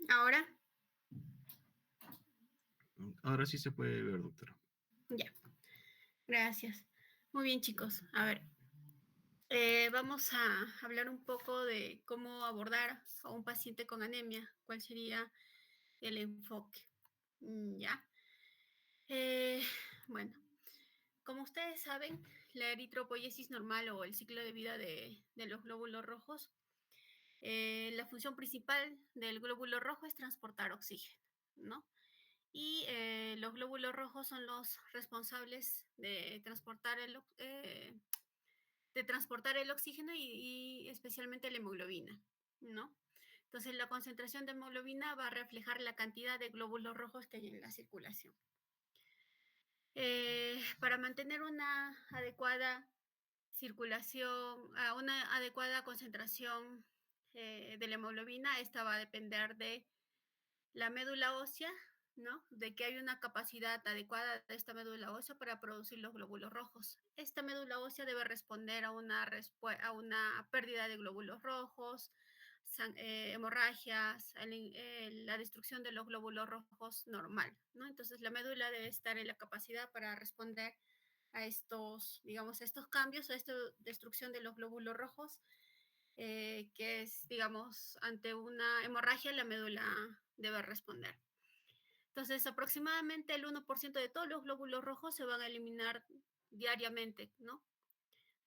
¿Ahora? Ahora sí se puede ver, doctora. Ya, gracias. Muy bien, chicos. A ver, vamos a hablar un poco de cómo abordar a un paciente con anemia. ¿Cuál sería el enfoque? Ya. Bueno, como ustedes saben, la eritropoyesis normal o el ciclo de vida de los glóbulos rojos, la función principal del glóbulo rojo es transportar oxígeno, ¿no? Y los glóbulos rojos son los responsables de transportar el oxígeno y especialmente la hemoglobina, ¿no? Entonces, la concentración de hemoglobina va a reflejar la cantidad de glóbulos rojos que hay en la circulación. Para mantener una adecuada circulación, una adecuada concentración de la hemoglobina, esta va a depender de la médula ósea, ¿no? De que hay una capacidad adecuada de esta médula ósea para producir los glóbulos rojos. Esta médula ósea debe responder a una pérdida de glóbulos rojos, hemorragias, la destrucción de los glóbulos rojos normal, ¿no? Entonces la médula debe estar en la capacidad para responder a estos, digamos, a estos cambios, a esta destrucción de los glóbulos rojos, que es, digamos, ante una hemorragia la médula debe responder. Entonces, aproximadamente el 1% de todos los glóbulos rojos se van a eliminar diariamente, ¿no?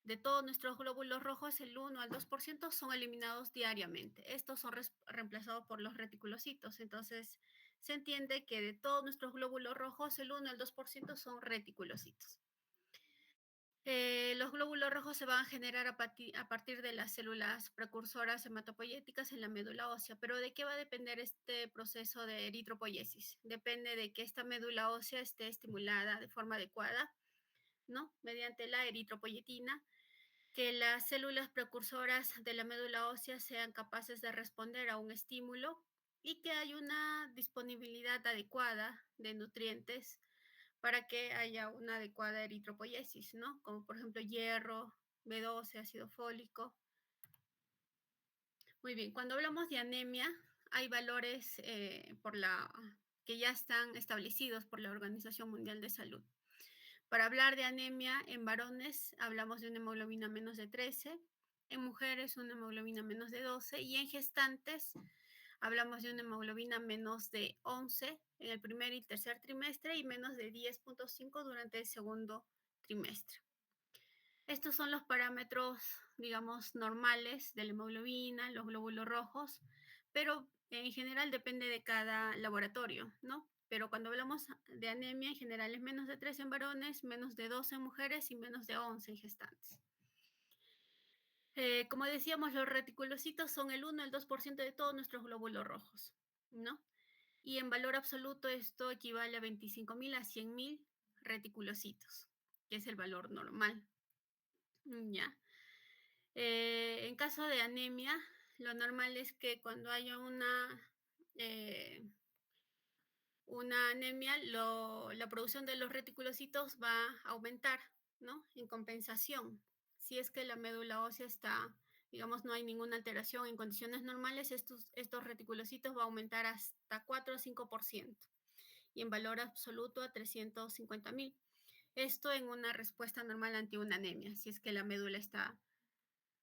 De todos nuestros glóbulos rojos, el 1 al 2% son eliminados diariamente. Estos son reemplazados por los reticulocitos. Entonces, se entiende que de todos nuestros glóbulos rojos, el 1 al 2% son reticulocitos. Los glóbulos rojos se van a generar a partir de las células precursoras hematopoyéticas en la médula ósea. Pero ¿de qué va a depender este proceso de eritropoyesis? Depende de que esta médula ósea esté estimulada de forma adecuada, ¿no? Mediante la eritropoyetina, que las células precursoras de la médula ósea sean capaces de responder a un estímulo y que haya una disponibilidad adecuada de nutrientes para que haya una adecuada eritropoyesis, ¿no? Como por ejemplo hierro, B12, ácido fólico. Muy bien, cuando hablamos de anemia, hay valores que ya están establecidos por la Organización Mundial de Salud. Para hablar de anemia en varones, hablamos de una hemoglobina menos de 13, en mujeres una hemoglobina menos de 12 y en gestantes hablamos de una hemoglobina menos de 11 en el primer y tercer trimestre y menos de 10.5 durante el segundo trimestre. Estos son los parámetros, digamos, normales de la hemoglobina, los glóbulos rojos, pero en general depende de cada laboratorio, ¿no? Pero cuando hablamos de anemia, en general es menos de 3 en varones, menos de 12 en mujeres y menos de 11 en gestantes. Como decíamos, los reticulocitos son el 1 al 2% de todos nuestros glóbulos rojos, ¿no? Y en valor absoluto esto equivale a 25.000 a 100.000 reticulocitos, que es el valor normal. ¿Ya? En caso de anemia, lo normal es que cuando haya una anemia, la producción de los reticulocitos va a aumentar, ¿no? En compensación. Si es que la médula ósea está, digamos, no hay ninguna alteración en condiciones normales, estos reticulocitos va a aumentar hasta 4 o 5% y en valor absoluto a 350.000. Esto en una respuesta normal ante una anemia, si es que la médula está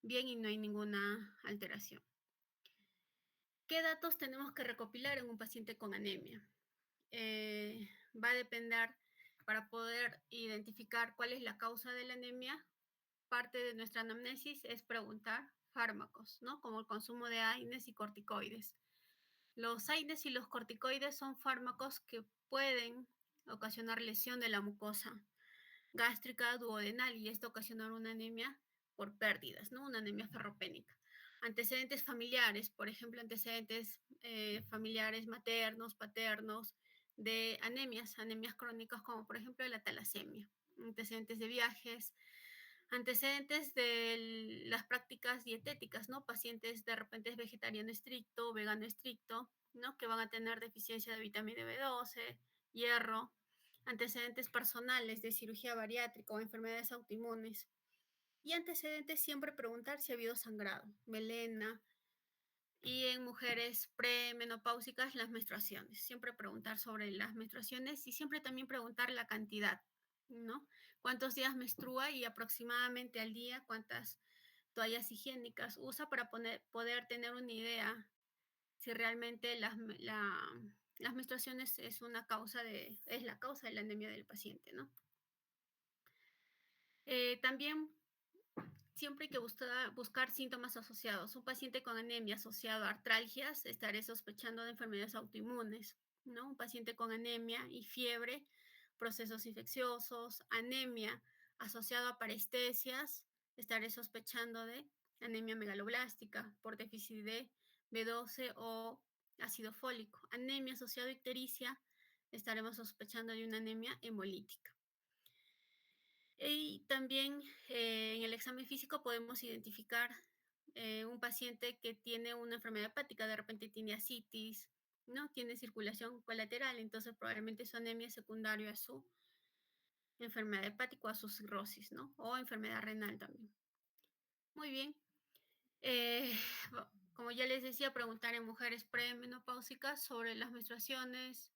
bien y no hay ninguna alteración. ¿Qué datos tenemos que recopilar en un paciente con anemia? Va a depender, para poder identificar cuál es la causa de la anemia, parte de nuestra anamnesis es preguntar fármacos, ¿no? Como el consumo de AINES y corticoides. Los AINES y los corticoides son fármacos que pueden ocasionar lesión de la mucosa gástrica duodenal y esto ocasionar una anemia por pérdidas, ¿no? Una anemia ferropénica. Antecedentes familiares, por ejemplo, antecedentes familiares maternos, paternos, de anemias crónicas como por ejemplo la talasemia. Antecedentes de viajes, antecedentes de las prácticas dietéticas, ¿no? Pacientes de repente vegetariano estricto, vegano estricto, ¿no? Que van a tener deficiencia de vitamina B12, hierro, antecedentes personales de cirugía bariátrica o enfermedades autoinmunes. Y antecedentes siempre preguntar si ha habido sangrado, melena, y en mujeres premenopáusicas las menstruaciones. Siempre preguntar sobre las menstruaciones y siempre también preguntar la cantidad, ¿no? ¿Cuántos días menstrua y aproximadamente al día cuántas toallas higiénicas usa para poder tener una idea si realmente las menstruaciones es la causa de la anemia del paciente, ¿no? También siempre hay que buscar síntomas asociados. Un paciente con anemia asociado a artralgias, estaré sospechando de enfermedades autoinmunes, ¿no? Un paciente con anemia y fiebre, procesos infecciosos, anemia asociado a parestesias, estaré sospechando de anemia megaloblástica por déficit de B12 o ácido fólico. Anemia asociada a ictericia, estaremos sospechando de una anemia hemolítica. Y también en el examen físico podemos identificar un paciente que tiene una enfermedad hepática, de repente tiene ascitis, ¿no? Tiene circulación colateral, entonces probablemente su anemia es secundaria a su enfermedad hepática o a su cirrosis, ¿no? O enfermedad renal también. Muy bien. Eh, Como ya les decía, preguntar en mujeres premenopáusicas sobre las menstruaciones,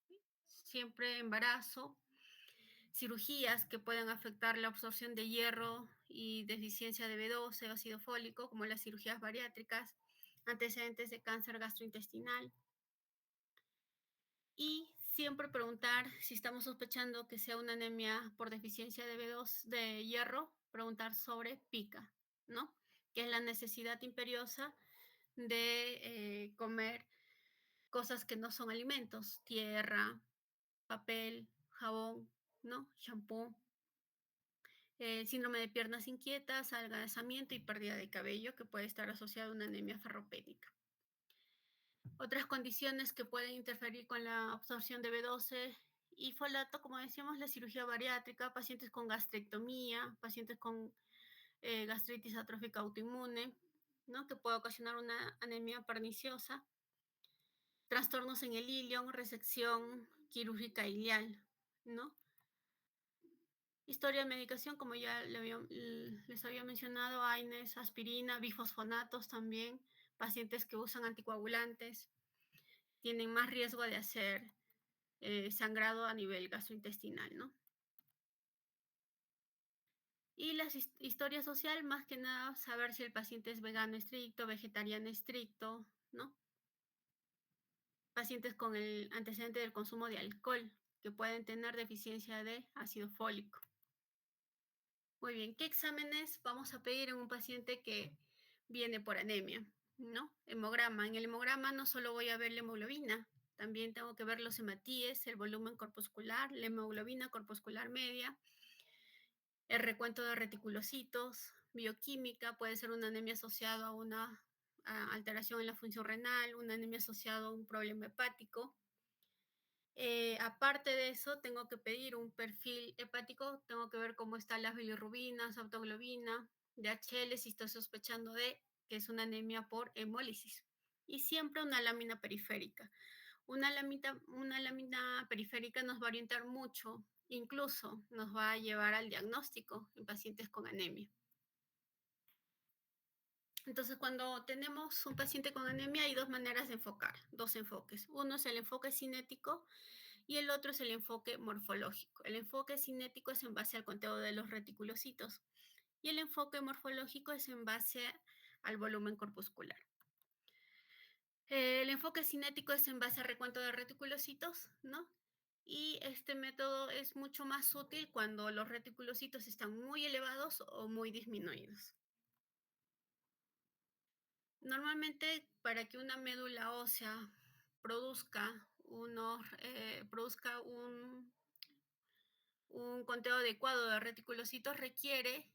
siempre embarazo, cirugías que pueden afectar la absorción de hierro y deficiencia de B12, ácido fólico, como las cirugías bariátricas, antecedentes de cáncer gastrointestinal. Y siempre preguntar si estamos sospechando que sea una anemia por deficiencia de B2, de hierro, preguntar sobre pica, ¿no? Que es la necesidad imperiosa de comer cosas que no son alimentos, tierra, papel, jabón, ¿no? Shampoo. Síndrome de piernas inquietas, adelgazamiento y pérdida de cabello, que puede estar asociado a una anemia ferropénica. Otras condiciones que pueden interferir con la absorción de B12 y folato, como decíamos, la cirugía bariátrica, pacientes con gastrectomía, pacientes con gastritis atrófica autoinmune, ¿no? Que puede ocasionar una anemia perniciosa, trastornos en el ilion, resección quirúrgica ilial, ¿no? Historia de medicación, como ya les había mencionado, AINES, aspirina, bifosfonatos también, pacientes que usan anticoagulantes, tienen más riesgo de hacer sangrado a nivel gastrointestinal, ¿no? Y la historia social, más que nada, saber si el paciente es vegano estricto, vegetariano estricto, ¿no? Pacientes con el antecedente del consumo de alcohol, que pueden tener deficiencia de ácido fólico. Muy bien, ¿qué exámenes vamos a pedir en un paciente que viene por anemia? ¿No? Hemograma. En el hemograma no solo voy a ver la hemoglobina, también tengo que ver los hematíes, el volumen corpuscular, la hemoglobina corpuscular media, el recuento de reticulocitos, bioquímica, puede ser una anemia asociada a una alteración en la función renal, una anemia asociada a un problema hepático. Aparte de eso, tengo que pedir un perfil hepático, tengo que ver cómo están las bilirrubinas, autoglobina, DHL, si estoy sospechando de que es una anemia por hemólisis. Y siempre una lámina periférica. Una lámina periférica nos va a orientar mucho, incluso nos va a llevar al diagnóstico en pacientes con anemia. Entonces, cuando tenemos un paciente con anemia, hay dos maneras de enfocar, dos enfoques. Uno es el enfoque cinético y el otro es el enfoque morfológico. El enfoque cinético es en base al conteo de los reticulocitos y el enfoque morfológico es en base al volumen corpuscular. El enfoque cinético es en base al recuento de reticulocitos, ¿no? Y este método es mucho más útil cuando los reticulocitos están muy elevados o muy disminuidos. Normalmente, para que una médula ósea produzca un conteo adecuado de reticulocitos requiere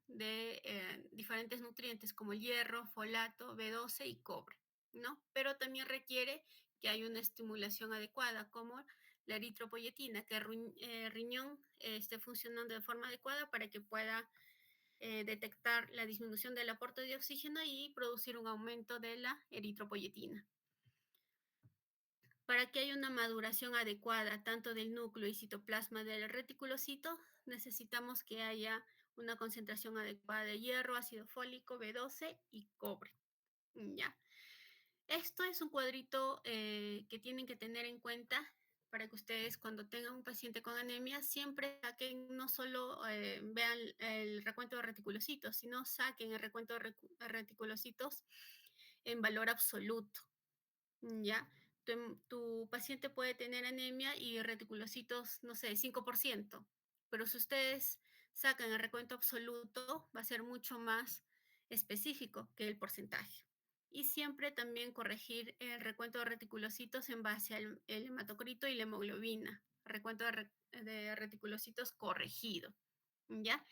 de diferentes nutrientes como el hierro, folato, B12 y cobre, ¿no? Pero también requiere que haya una estimulación adecuada como la eritropoyetina, que el riñón esté funcionando de forma adecuada para que pueda detectar la disminución del aporte de oxígeno y producir un aumento de la eritropoyetina. Para que haya una maduración adecuada tanto del núcleo y citoplasma del reticulocito, necesitamos que haya una concentración adecuada de hierro, ácido fólico, B12 y cobre. ¿Ya? Esto es un cuadrito que tienen que tener en cuenta para que ustedes cuando tengan un paciente con anemia siempre saquen, no solo vean el recuento de reticulocitos, sino saquen el recuento de reticulocitos en valor absoluto. ¿Ya? Tu paciente puede tener anemia y reticulocitos, no sé, 5%, pero si ustedes sacan el recuento absoluto, va a ser mucho más específico que el porcentaje. Y siempre también corregir el recuento de reticulocitos en base al el hematocrito y la hemoglobina, recuento de reticulocitos corregido, ¿ya?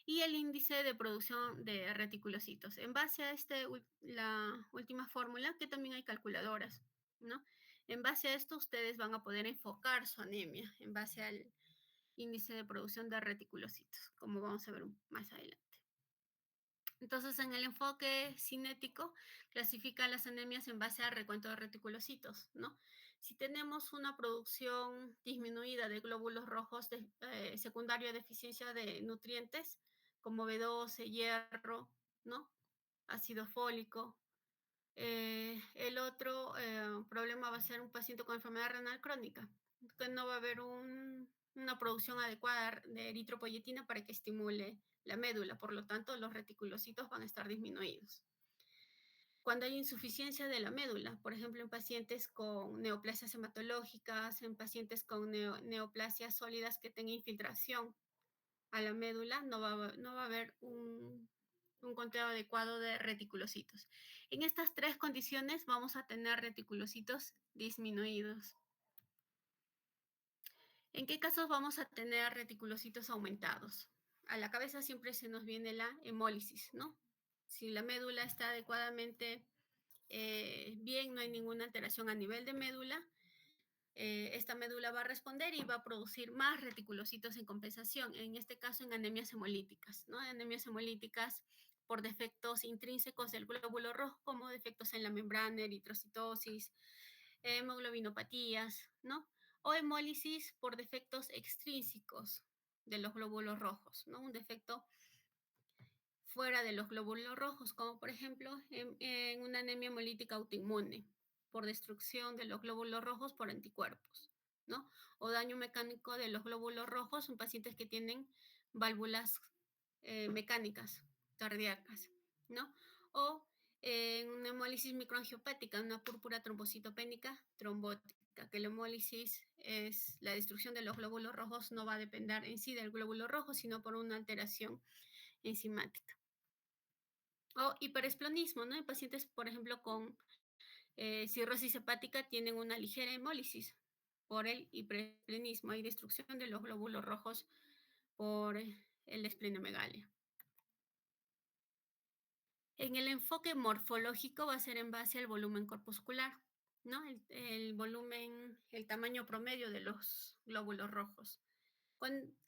Y el índice de producción de reticulocitos. En base a la última fórmula, que también hay calculadoras, ¿no? En base a esto, ustedes van a poder enfocar su anemia en base al índice de producción de reticulocitos, como vamos a ver más adelante. Entonces, en el enfoque cinético, clasifica las anemias en base al recuento de reticulocitos, ¿no? Si tenemos una producción disminuida de glóbulos rojos secundario a deficiencia de nutrientes, como B12, hierro, ¿no? Ácido fólico. El otro problema va a ser un paciente con enfermedad renal crónica, que no va a haber una producción adecuada de eritropoyetina para que estimule la médula, por lo tanto los reticulocitos van a estar disminuidos. Cuando hay insuficiencia de la médula, por ejemplo, en pacientes con neoplasias hematológicas, en pacientes con neoplasias sólidas que tengan infiltración a la médula, no va a haber un conteo adecuado de reticulocitos. En estas tres condiciones vamos a tener reticulocitos disminuidos. ¿En qué casos vamos a tener reticulocitos aumentados? A la cabeza siempre se nos viene la hemólisis, ¿no? Si la médula está adecuadamente bien, no hay ninguna alteración a nivel de médula, esta médula va a responder y va a producir más reticulocitos en compensación, en este caso en anemias hemolíticas, ¿no? Anemias hemolíticas por defectos intrínsecos del glóbulo rojo, como defectos en la membrana, eritrocitosis, hemoglobinopatías, ¿no? O hemólisis por defectos extrínsecos de los glóbulos rojos, ¿no? Un defecto fuera de los glóbulos rojos, como por ejemplo en una anemia hemolítica autoinmune, por destrucción de los glóbulos rojos por anticuerpos, ¿no? O daño mecánico de los glóbulos rojos en pacientes que tienen válvulas mecánicas cardíacas, ¿no? O en una hemólisis microangiopática, una púrpura trombocitopénica trombótica, que la hemólisis es la destrucción de los glóbulos rojos, no va a depender en sí del glóbulo rojo, sino por una alteración enzimática. O hiperesplenismo, ¿no? En pacientes, por ejemplo, con cirrosis hepática tienen una ligera hemólisis por el hiperesplenismo. Hay destrucción de los glóbulos rojos por el esplenomegalia. En el enfoque morfológico va a ser en base al volumen corpuscular, ¿no? El volumen, el tamaño promedio de los glóbulos rojos.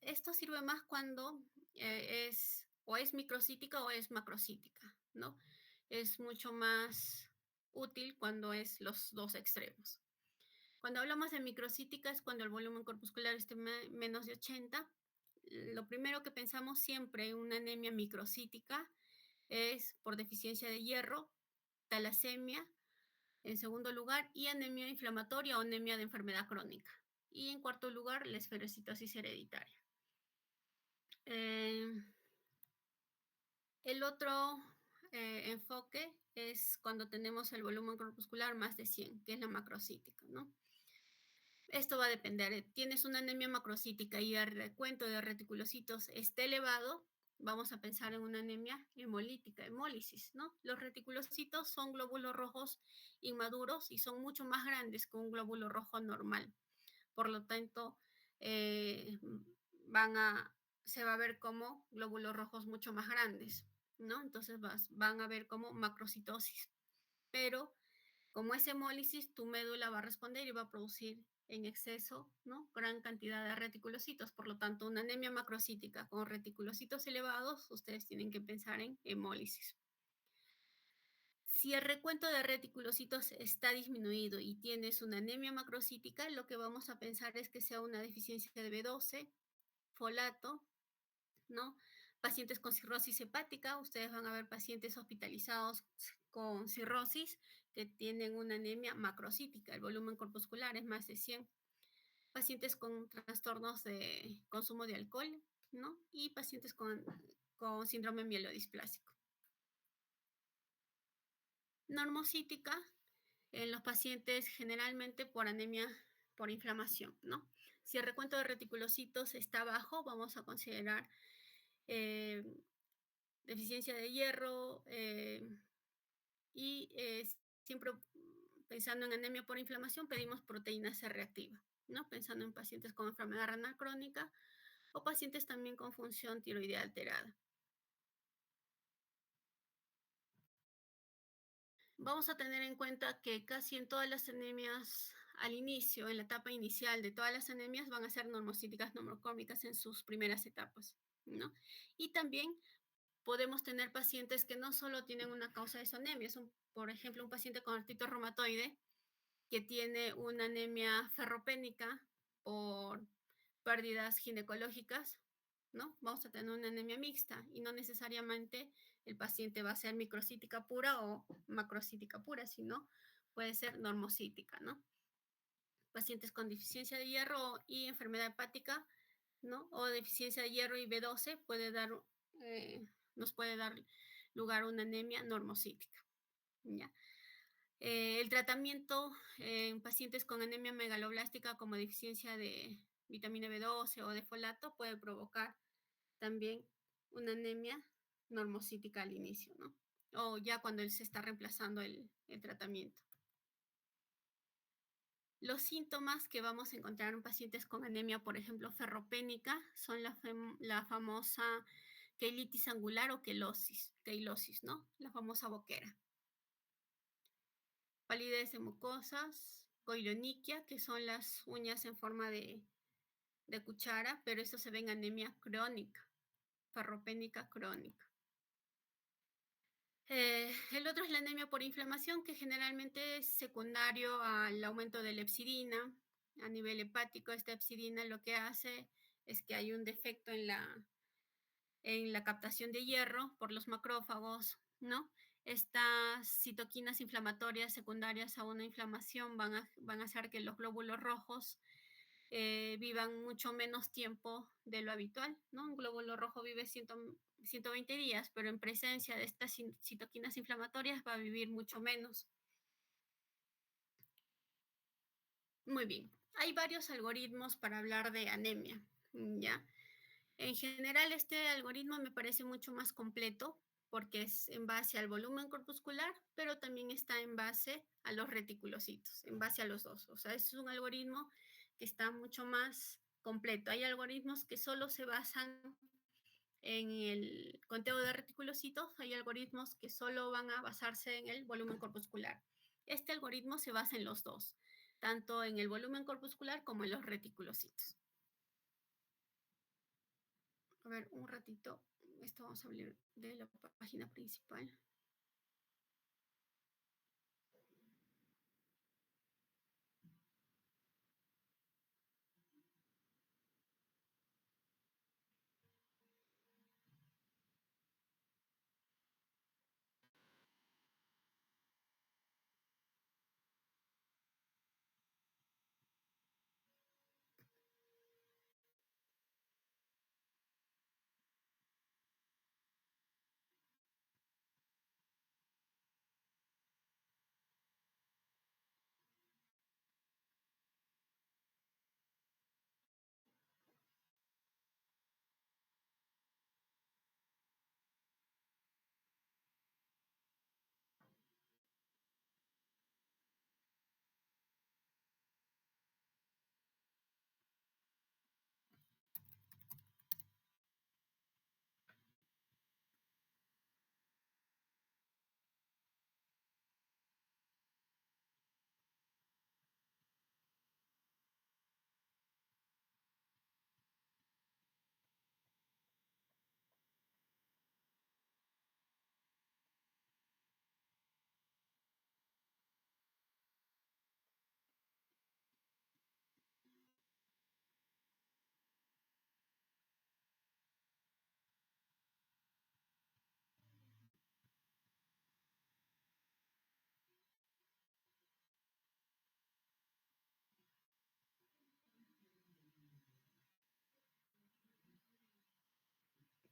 Esto sirve más cuando es microcítica o es macrocítica, ¿no? Es mucho más útil cuando es los dos extremos. Cuando hablamos de microcítica es cuando el volumen corpuscular esté menos de 80. Lo primero que pensamos siempre en una anemia microcítica es por deficiencia de hierro, talasemia, en segundo lugar, y anemia inflamatoria o anemia de enfermedad crónica. Y en cuarto lugar, la esferocitosis hereditaria. Eh, el otro enfoque es cuando tenemos el volumen corpuscular más de 100, que es la macrocítica, ¿no? Esto va a depender. Tienes una anemia macrocítica y el recuento de reticulocitos está elevado, vamos a pensar en una anemia hemolítica, hemólisis, ¿no? Los reticulocitos son glóbulos rojos inmaduros y son mucho más grandes que un glóbulo rojo normal. Por lo tanto, eh, se va a ver como glóbulos rojos mucho más grandes, ¿no? Entonces van a ver como macrocitosis. Pero como es hemólisis, tu médula va a responder y va a producir en exceso, ¿no? Gran cantidad de reticulocitos. Por lo tanto, una anemia macrocítica con reticulocitos elevados, ustedes tienen que pensar en hemólisis. Si el recuento de reticulocitos está disminuido y tienes una anemia macrocítica, lo que vamos a pensar es que sea una deficiencia de B12, folato, ¿no? Pacientes con cirrosis hepática, ustedes van a ver pacientes hospitalizados con cirrosis que tienen una anemia macrocítica, el volumen corpuscular es más de 100. Pacientes con trastornos de consumo de alcohol, ¿no? Y pacientes con síndrome mielodisplásico. Normocítica en los pacientes generalmente por anemia por inflamación, ¿no? Si el recuento de reticulocitos está bajo, vamos a considerar eh, deficiencia de hierro y siempre pensando en anemia por inflamación pedimos proteína C reactiva, ¿no? Pensando en pacientes con enfermedad renal crónica o pacientes también con función tiroidea alterada. Vamos a tener en cuenta que casi en todas las anemias al inicio, en la etapa inicial de todas las anemias, van a ser normocíticas normocómicas en sus primeras etapas, ¿no? Y también podemos tener pacientes que no solo tienen una causa de su anemia, son, por ejemplo, un paciente con artritis reumatoide que tiene una anemia ferropénica por pérdidas ginecológicas, ¿no? Vamos a tener una anemia mixta y no necesariamente el paciente va a ser microcítica pura o macrocítica pura, sino puede ser normocítica, ¿no? Pacientes con deficiencia de hierro y enfermedad hepática, ¿no? O deficiencia de hierro y B12 nos puede dar lugar a una anemia normocítica, ¿ya? El tratamiento en pacientes con anemia megaloblástica como deficiencia de vitamina B12 o de folato puede provocar también una anemia normocítica al inicio, ¿no? O ya cuando él se está reemplazando el tratamiento. Los síntomas que vamos a encontrar en pacientes con anemia, por ejemplo, ferropénica, son la famosa queilitis angular o queilosis, ¿no? La famosa boquera. Palidez de mucosas, coiloniquia, que son las uñas en forma de cuchara, pero eso se ve en anemia crónica, ferropénica crónica. El otro es la anemia por inflamación, que generalmente es secundario al aumento de la epsidina. A nivel hepático, esta epsidina lo que hace es que hay un defecto en la captación de hierro por los macrófagos, ¿no? Estas citoquinas inflamatorias secundarias a una inflamación van a hacer que los glóbulos rojos vivan mucho menos tiempo de lo habitual, ¿no? Un glóbulo rojo vive 120 días, pero en presencia de estas citoquinas inflamatorias va a vivir mucho menos. Muy bien, hay varios algoritmos para hablar de anemia, ¿ya? En general, este algoritmo me parece mucho más completo porque es en base al volumen corpuscular, pero también está en base a los reticulocitos, en base a los dos. O sea, es un algoritmo que está mucho más completo. Hay algoritmos que solo se basan en el conteo de reticulocitos, hay algoritmos que solo van a basarse en el volumen corpuscular. Este algoritmo se basa en los dos, tanto en el volumen corpuscular como en los reticulocitos. A ver, un ratito. Esto vamos a abrir de la página principal.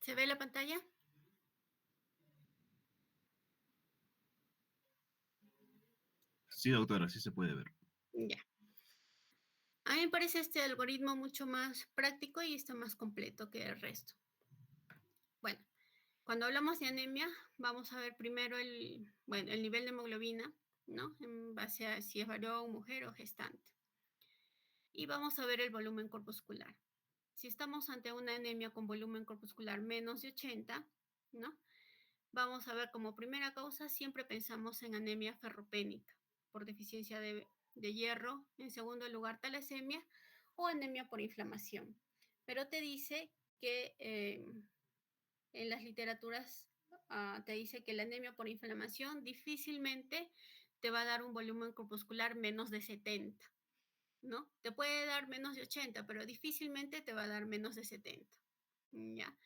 ¿Se ve la pantalla? Sí, doctora, sí se puede ver. Ya. A mí me parece este algoritmo mucho más práctico y está más completo que el resto. Bueno, cuando hablamos de anemia, vamos a ver primero el nivel de hemoglobina, ¿no? En base a si es varón, mujer o gestante. Y vamos a ver el volumen corpuscular. Si estamos ante una anemia con volumen corpuscular menos de 80, ¿no? Vamos a ver como primera causa, siempre pensamos en anemia ferropénica por deficiencia de hierro, en segundo lugar talasemia o anemia por inflamación. Pero te dice que en las literaturas te dice que la anemia por inflamación difícilmente te va a dar un volumen corpuscular menos de 70, ¿no? Te puede dar menos de 80, pero difícilmente te va a dar menos de 70, ¿ya?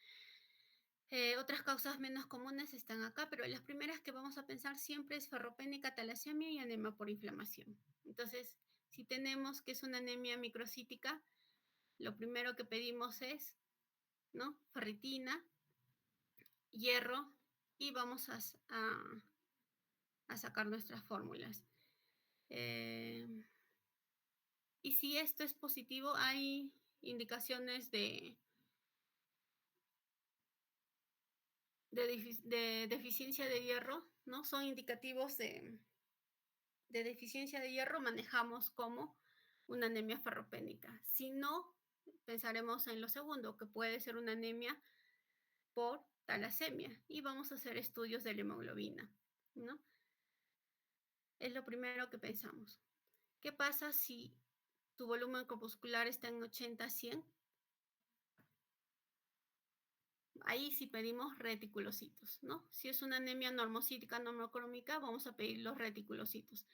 Otras causas menos comunes están acá, pero las primeras que vamos a pensar siempre es ferropénica, talasemia y anemia por inflamación. Entonces, si tenemos que es una anemia microcítica, lo primero que pedimos es, ¿no? Ferritina, hierro y vamos a sacar nuestras fórmulas. Y si esto es positivo, hay indicaciones de deficiencia de hierro, ¿no? Son indicativos de deficiencia de hierro, manejamos como una anemia ferropénica. Si no, pensaremos en lo segundo, que puede ser una anemia por talasemia y vamos a hacer estudios de la hemoglobina, ¿no? Es lo primero que pensamos. ¿Qué pasa si tu volumen corpuscular está en 80-100? Ahí sí pedimos reticulocitos, ¿no? Si es una anemia normocítica normocrómica, vamos a pedir los reticulocitos.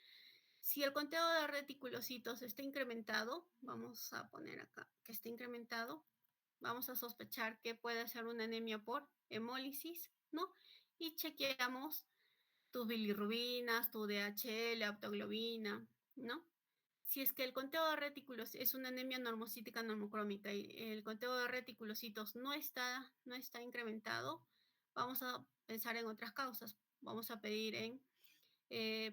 Si el conteo de reticulocitos está incrementado, vamos a poner acá que está incrementado, vamos a sospechar que puede ser una anemia por hemólisis, ¿no? Y chequeamos tus bilirrubinas, tu DHL, aptoglobina, ¿no? Si es que el conteo de retículos es una anemia normocítica normocrómica y el conteo de reticulocitos no está incrementado, vamos a pensar en otras causas. Vamos a pedir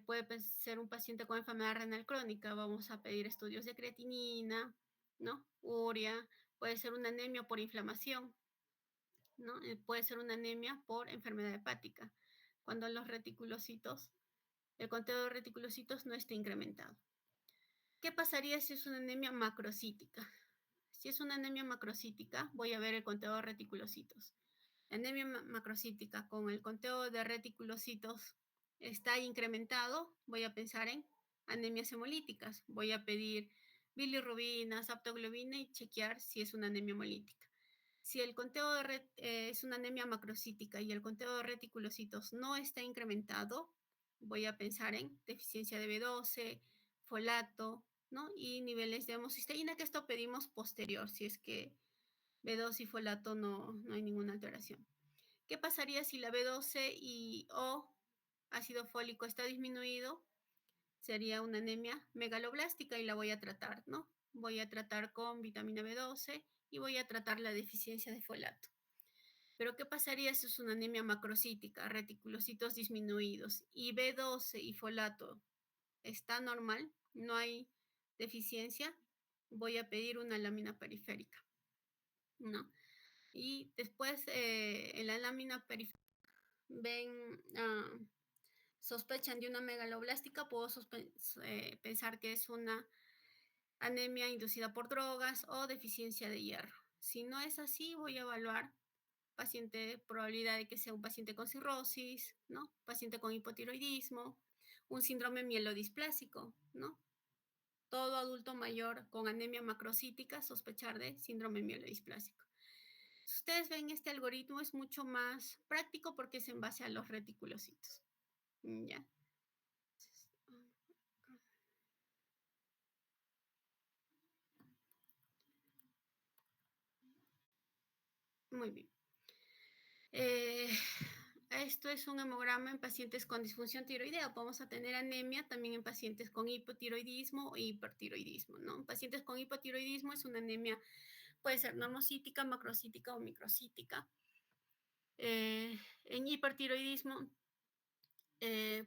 puede ser un paciente con enfermedad renal crónica, vamos a pedir estudios de creatinina, ¿no? Urea, puede ser una anemia por inflamación, ¿no? Puede ser una anemia por enfermedad hepática, cuando los reticulocitos, el conteo de reticulocitos no está incrementado. ¿Qué pasaría si es una anemia macrocítica? Si es una anemia macrocítica, voy a ver el conteo de reticulocitos. La anemia macrocítica con el conteo de reticulocitos está incrementado, voy a pensar en anemias hemolíticas. Voy a pedir bilirrubinas, aptoglobina y chequear si es una anemia hemolítica. Si el conteo es una anemia macrocítica y el conteo de reticulocitos no está incrementado, voy a pensar en deficiencia de B12, folato, ¿no? Y niveles de homocisteína, que esto pedimos posterior, si es que B12 y folato no hay ninguna alteración. ¿Qué pasaría si la B12 y o ácido fólico está disminuido? Sería una anemia megaloblástica y la voy a tratar, ¿no? Voy a tratar con vitamina B12 y voy a tratar la deficiencia de folato. Pero ¿qué pasaría si es una anemia macrocítica, reticulocitos disminuidos y B12 y folato está normal, no hay deficiencia? Voy a pedir una lámina periférica, ¿no? Y después en la lámina periférica ven, sospechan de una megaloblástica, puedo pensar que es una anemia inducida por drogas o deficiencia de hierro. Si no es así, voy a evaluar paciente, probabilidad de que sea un paciente con cirrosis, ¿no? Paciente con hipotiroidismo, un síndrome mielodisplásico, ¿no? Todo adulto mayor con anemia macrocítica sospechar de síndrome mielodisplásico. Si ustedes ven, este algoritmo es mucho más práctico porque es en base a los reticulocitos. ¿Ya? Muy bien. Esto es un hemograma en pacientes con disfunción tiroidea. Vamos a tener anemia también en pacientes con hipotiroidismo e hipertiroidismo, ¿no? En pacientes con hipotiroidismo es una anemia, puede ser normocítica, macrocítica o microcítica. En hipertiroidismo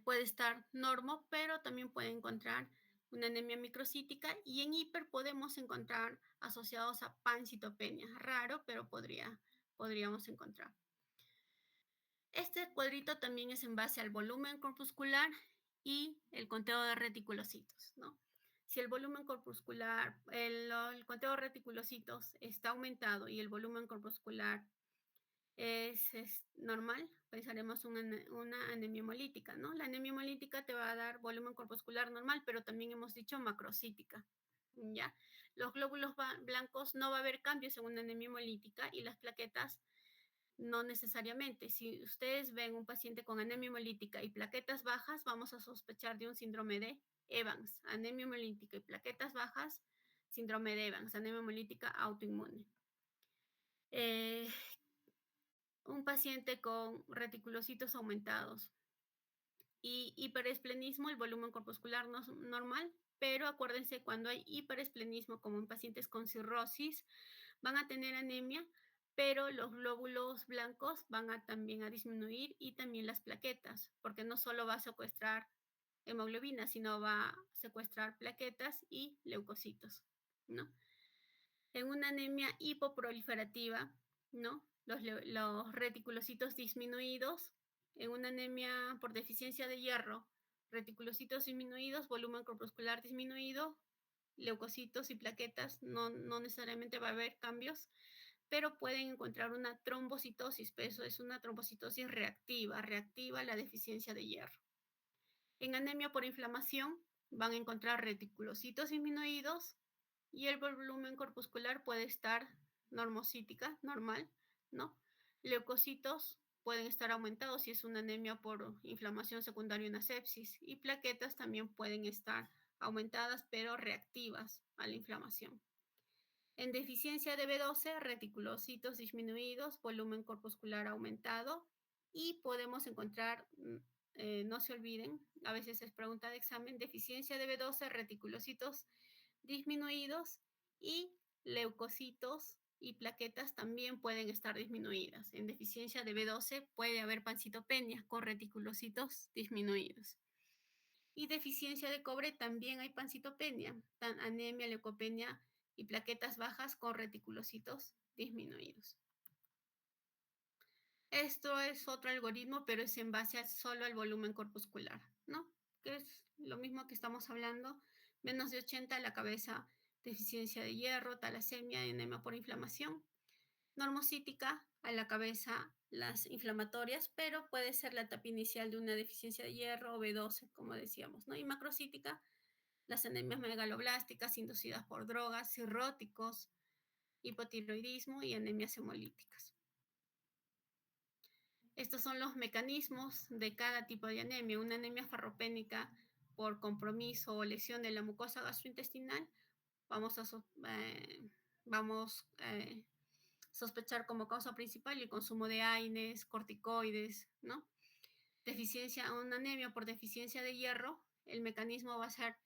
puede estar normo, pero también puede encontrar una anemia microcítica y en hiper podemos encontrar asociados a pancitopenia. Raro, pero podríamos encontrar. Este cuadrito también es en base al volumen corpuscular y el conteo de reticulocitos, ¿no? Si el volumen corpuscular, el conteo de reticulocitos está aumentado y el volumen corpuscular es normal, pensaremos una anemia hemolítica, ¿no? La anemia hemolítica te va a dar volumen corpuscular normal, pero también hemos dicho macrocítica, ¿ya? Los glóbulos blancos no va a haber cambios en una anemia hemolítica y las plaquetas no necesariamente. Si ustedes ven un paciente con anemia hemolítica y plaquetas bajas, vamos a sospechar de un síndrome de Evans. Anemia hemolítica y plaquetas bajas, síndrome de Evans, anemia hemolítica autoinmune. Eh, un paciente con reticulocitos aumentados y hiperesplenismo, el volumen corpuscular no es normal, pero acuérdense, cuando hay hiperesplenismo, como en pacientes con cirrosis, van a tener anemia, pero los glóbulos blancos van a también a disminuir y también las plaquetas, porque no solo va a secuestrar hemoglobina, sino va a secuestrar plaquetas y leucocitos, ¿no? En una anemia hipoproliferativa, ¿no? Los reticulocitos disminuidos, en una anemia por deficiencia de hierro, reticulocitos disminuidos, volumen corpuscular disminuido, leucocitos y plaquetas, no necesariamente va a haber cambios, pero pueden encontrar una trombocitosis, pero eso es una trombocitosis reactiva a la deficiencia de hierro. En anemia por inflamación van a encontrar reticulocitos disminuidos y el volumen corpuscular puede estar normocítica, normal, ¿no? Leucocitos pueden estar aumentados si es una anemia por inflamación secundaria a una sepsis y plaquetas también pueden estar aumentadas pero reactivas a la inflamación. En deficiencia de B12, reticulocitos disminuidos, volumen corpuscular aumentado y podemos encontrar, no se olviden, a veces es pregunta de examen, deficiencia de B12, reticulocitos disminuidos y leucocitos y plaquetas también pueden estar disminuidas. En deficiencia de B12 puede haber pancitopenia con reticulocitos disminuidos. Y deficiencia de cobre también hay pancitopenia, anemia, leucopenia y plaquetas bajas con reticulocitos disminuidos. Esto es otro algoritmo, pero es en base solo al volumen corpuscular, ¿no? Que es lo mismo que estamos hablando, menos de 80 a la cabeza, deficiencia de hierro, talasemia, anemia por inflamación, normocítica a la cabeza, las inflamatorias, pero puede ser la etapa inicial de una deficiencia de hierro o B12, como decíamos, ¿no? Y macrocítica, las anemias megaloblásticas inducidas por drogas, cirróticos, hipotiroidismo y anemias hemolíticas. Estos son los mecanismos de cada tipo de anemia. Una anemia ferropénica por compromiso o lesión de la mucosa gastrointestinal, vamos a sospechar como causa principal el consumo de AINES, corticoides, ¿no? Una anemia por deficiencia de hierro, el mecanismo va a ser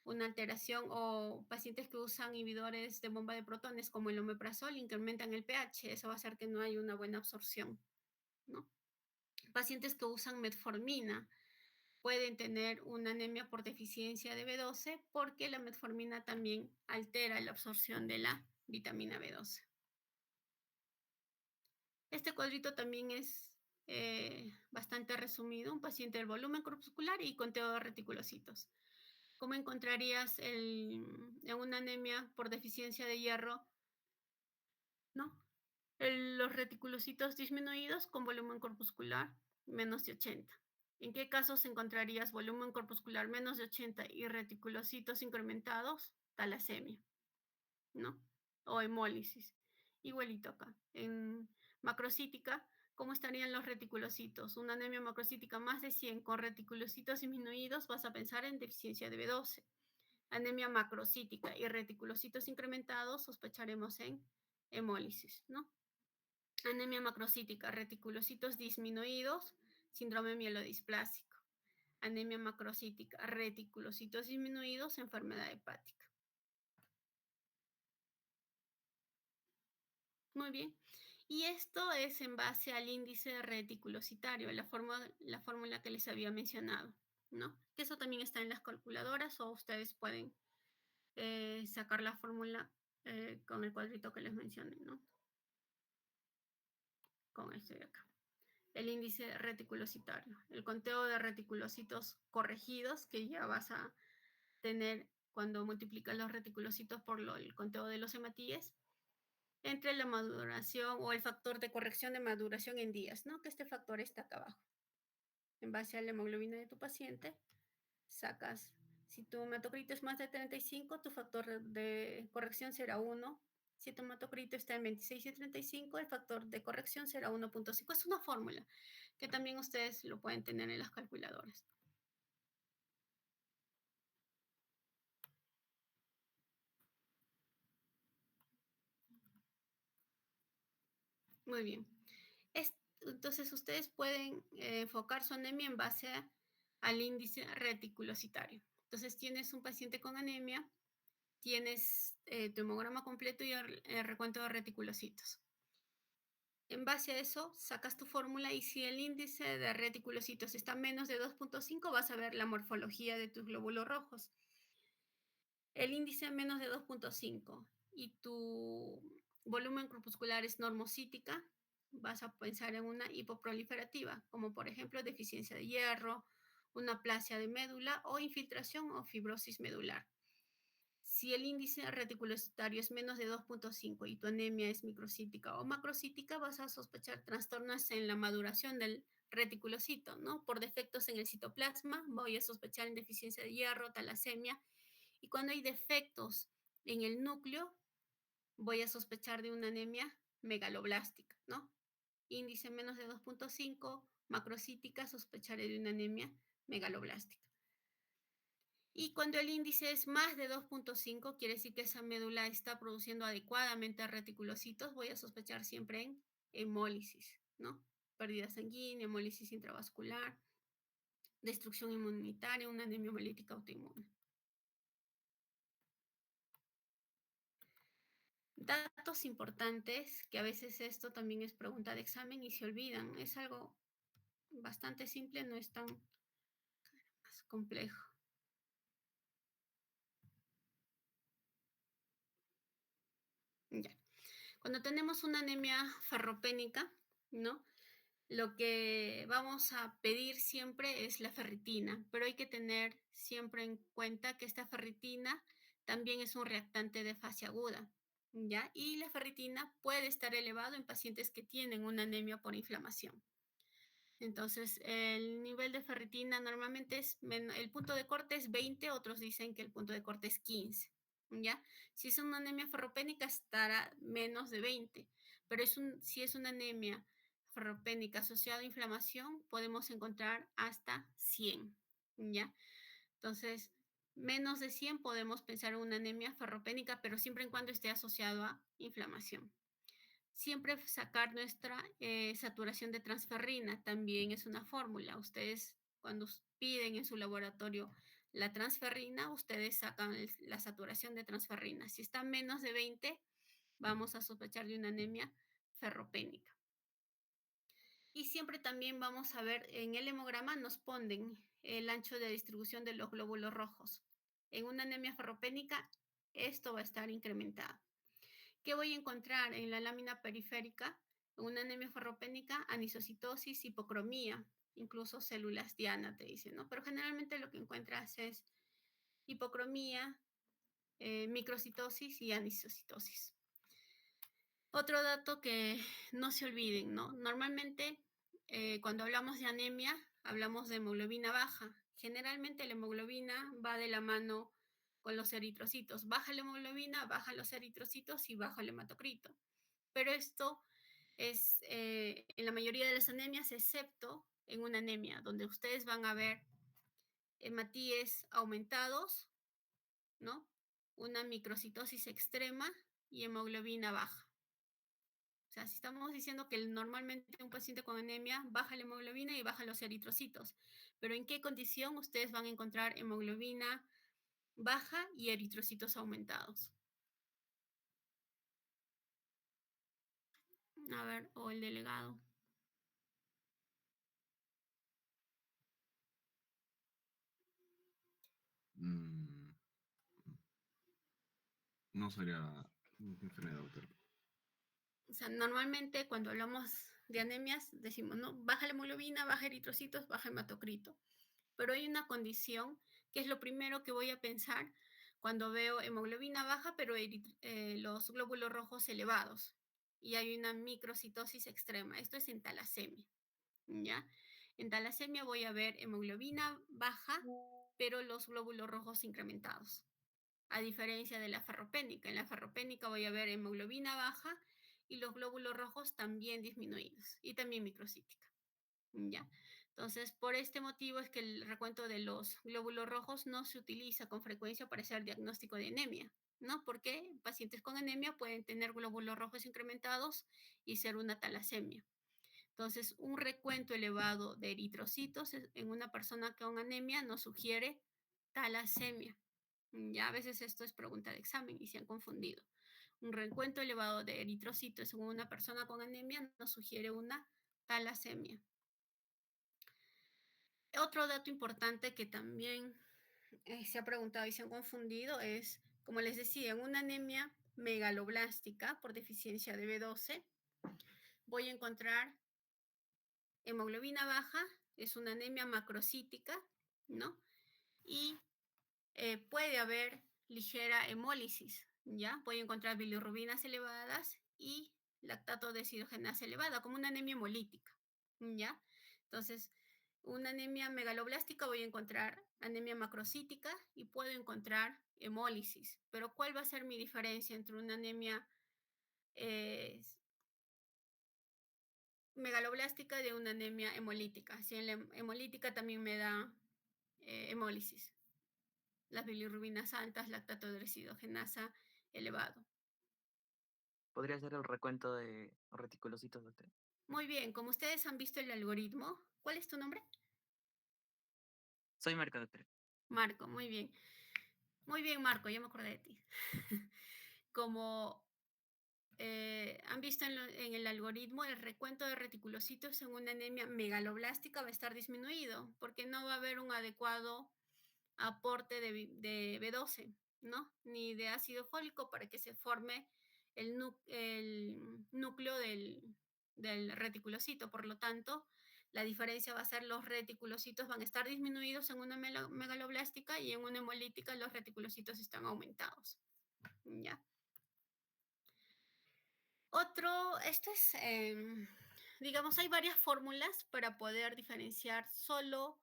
una alteración o pacientes que usan inhibidores de bomba de protones como el omeprazol incrementan el pH, eso va a hacer que no haya una buena absorción, ¿no? Pacientes que usan metformina pueden tener una anemia por deficiencia de B12 porque la metformina también altera la absorción de la vitamina B12. Este cuadrito también es bastante resumido, un paciente del volumen corpuscular y conteo de reticulocitos. ¿Cómo encontrarías en una anemia por deficiencia de hierro, ¿no? Los reticulocitos disminuidos con volumen corpuscular menos de 80. ¿En qué casos encontrarías volumen corpuscular menos de 80 y reticulocitos incrementados? Talasemia, ¿no? O hemólisis. Igualito acá. En macrocítica, ¿cómo estarían los reticulocitos? Una anemia macrocítica más de 100 con reticulocitos disminuidos, vas a pensar en deficiencia de B12. Anemia macrocítica y reticulocitos incrementados, sospecharemos en hemólisis, ¿no? Anemia macrocítica, reticulocitos disminuidos, síndrome mielodisplásico. Anemia macrocítica, reticulocitos disminuidos, enfermedad hepática. Muy bien. Y esto es en base al índice reticulocitario, la fórmula que les había mencionado, ¿no? Que eso también está en las calculadoras o ustedes pueden sacar la fórmula con el cuadrito que les mencioné, ¿no? Con este de acá. El índice reticulocitario, el conteo de reticulocitos corregidos que ya vas a tener cuando multiplicas los reticulocitos por el conteo de los hematíes entre la maduración o el factor de corrección de maduración en días, ¿no? Que este factor está acá abajo. En base a la hemoglobina de tu paciente, sacas, si tu hematocrito es más de 35, tu factor de corrección será 1. Si tu hematocrito está en 26 y 35, el factor de corrección será 1.5. Es una fórmula que también ustedes lo pueden tener en las calculadoras. Muy bien. Entonces, ustedes pueden enfocar su anemia en base al índice reticulocitario. Entonces, tienes un paciente con anemia, tienes tu hemograma completo y el recuento de reticulocitos. En base a eso, sacas tu fórmula y si el índice de reticulocitos está menos de 2.5, vas a ver la morfología de tus glóbulos rojos. El índice menos de 2.5 y tu volumen corpuscular es normocítica, vas a pensar en una hipoproliferativa, como por ejemplo deficiencia de hierro, una aplasia de médula o infiltración o fibrosis medular. Si el índice reticulocitario es menos de 2.5 y tu anemia es microcítica o macrocítica, vas a sospechar trastornos en la maduración del reticulocito, ¿no? Por defectos en el citoplasma, voy a sospechar en deficiencia de hierro, talasemia, y cuando hay defectos en el núcleo, voy a sospechar de una anemia megaloblástica, ¿no? Índice menos de 2.5, macrocítica, sospecharé de una anemia megaloblástica. Y cuando el índice es más de 2.5, quiere decir que esa médula está produciendo adecuadamente reticulocitos, voy a sospechar siempre en hemólisis, ¿no? Pérdida sanguínea, hemólisis intravascular, destrucción inmunitaria, una anemia hemolítica autoinmune. Datos importantes, que a veces esto también es pregunta de examen y se olvidan. Es algo bastante simple, no es tan más complejo. Ya. Cuando tenemos una anemia ferropénica, ¿no? Lo que vamos a pedir siempre es la ferritina, pero hay que tener siempre en cuenta que esta ferritina también es un reactante de fase aguda, ¿ya? Y la ferritina puede estar elevado en pacientes que tienen una anemia por inflamación. Entonces, el nivel de ferritina normalmente el punto de corte es 20, otros dicen que el punto de corte es 15, ¿ya? Si es una anemia ferropénica estará menos de 20, pero si es una anemia ferropénica asociada a inflamación, podemos encontrar hasta 100, ¿ya? Entonces, menos de 100 podemos pensar en una anemia ferropénica, pero siempre y cuando esté asociado a inflamación. Siempre sacar nuestra saturación de transferrina también es una fórmula. Ustedes cuando piden en su laboratorio la transferrina, ustedes sacan la saturación de transferrina. Si está menos de 20, vamos a sospechar de una anemia ferropénica. Y siempre también vamos a ver en el hemograma, nos ponen el ancho de distribución de los glóbulos rojos. En una anemia ferropénica, esto va a estar incrementado. ¿Qué voy a encontrar en la lámina periférica? En una anemia ferropénica, anisocitosis, hipocromía, incluso células diana, te dicen, ¿no? Pero generalmente lo que encuentras es hipocromía, microcitosis y anisocitosis. Otro dato que no se olviden, ¿no? Normalmente, cuando hablamos de anemia, hablamos de hemoglobina baja. Generalmente la hemoglobina va de la mano con los eritrocitos. Baja la hemoglobina, bajan los eritrocitos y baja el hematocrito. Pero esto es en la mayoría de las anemias, excepto en una anemia, donde ustedes van a ver hematíes aumentados, ¿no? Una microcitosis extrema y hemoglobina baja. O sea, si estamos diciendo que normalmente un paciente con anemia baja la hemoglobina y baja los eritrocitos, pero ¿en qué condición ustedes van a encontrar hemoglobina baja y eritrocitos aumentados? A ver, o el delegado. Mm, no sería ¿qué enfermedad, doctor? O sea, normalmente cuando hablamos de anemias decimos, ¿no? Baja la hemoglobina, baja eritrocitos, baja hematocrito. Pero hay una condición que es lo primero que voy a pensar cuando veo hemoglobina baja, pero los glóbulos rojos elevados. Y hay una microcitosis extrema. Esto es en talasemia, ¿ya? En talasemia voy a ver hemoglobina baja, pero los glóbulos rojos incrementados. A diferencia de la ferropénica. En la ferropénica voy a ver hemoglobina baja y los glóbulos rojos también disminuidos. Y también microcítica. ¿Ya? Entonces, por este motivo es que el recuento de los glóbulos rojos no se utiliza con frecuencia para hacer diagnóstico de anemia, ¿no? Porque pacientes con anemia pueden tener glóbulos rojos incrementados y ser una talasemia. Entonces, un recuento elevado de eritrocitos en una persona con anemia nos sugiere talasemia. Ya a veces esto es pregunta de examen y se han confundido. Un recuento elevado de eritrocitos en una persona con anemia nos sugiere una talasemia. Otro dato importante que también se ha preguntado y se han confundido es, como les decía, en una anemia megaloblástica por deficiencia de B12, voy a encontrar hemoglobina baja, es una anemia macrocítica, ¿no? Y puede haber ligera hemólisis, ¿ya? Voy a encontrar bilirrubinas elevadas y lactato deshidrogenasa elevada, como una anemia hemolítica, ¿ya? Entonces, una anemia megaloblástica voy a encontrar anemia macrocítica y puedo encontrar hemólisis. Pero ¿cuál va a ser mi diferencia entre una anemia eh, megaloblástica de una anemia hemolítica? Si en la hemolítica también me da hemólisis, las bilirrubinas altas, lactato deshidrogenasa elevado. ¿Podría ser el recuento de reticulocitos, doctor? Muy bien, como ustedes han visto el algoritmo, ¿cuál es tu nombre? Soy Marco, doctor. Marco, muy bien. Muy bien, Marco, ya me acordé de ti. Como han visto en el algoritmo, el recuento de reticulocitos en una anemia megaloblástica va a estar disminuido porque no va a haber un adecuado aporte de B12, ¿no? Ni de ácido fólico para que se forme el núcleo del reticulocito. Por lo tanto, la diferencia va a ser los reticulocitos van a estar disminuidos en una megaloblástica y en una hemolítica los reticulocitos están aumentados, ¿ya? Esto es, digamos, hay varias fórmulas para poder diferenciar solo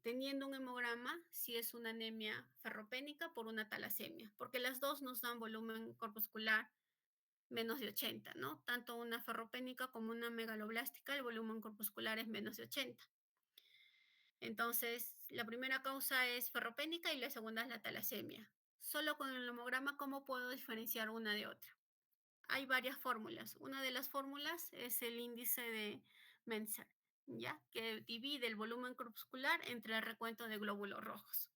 teniendo un hemograma si es una anemia ferropénica por una talasemia, porque las dos nos dan volumen corpuscular menos de 80, ¿no? Tanto una ferropénica como una megaloblástica, el volumen corpuscular es menos de 80. Entonces, la primera causa es ferropénica y la segunda es la talasemia. Solo con el hemograma, ¿cómo puedo diferenciar una de otra? Hay varias fórmulas. Una de las fórmulas es el índice de Menzer, ¿ya? Que divide el volumen corpuscular entre el recuento de glóbulos rojos.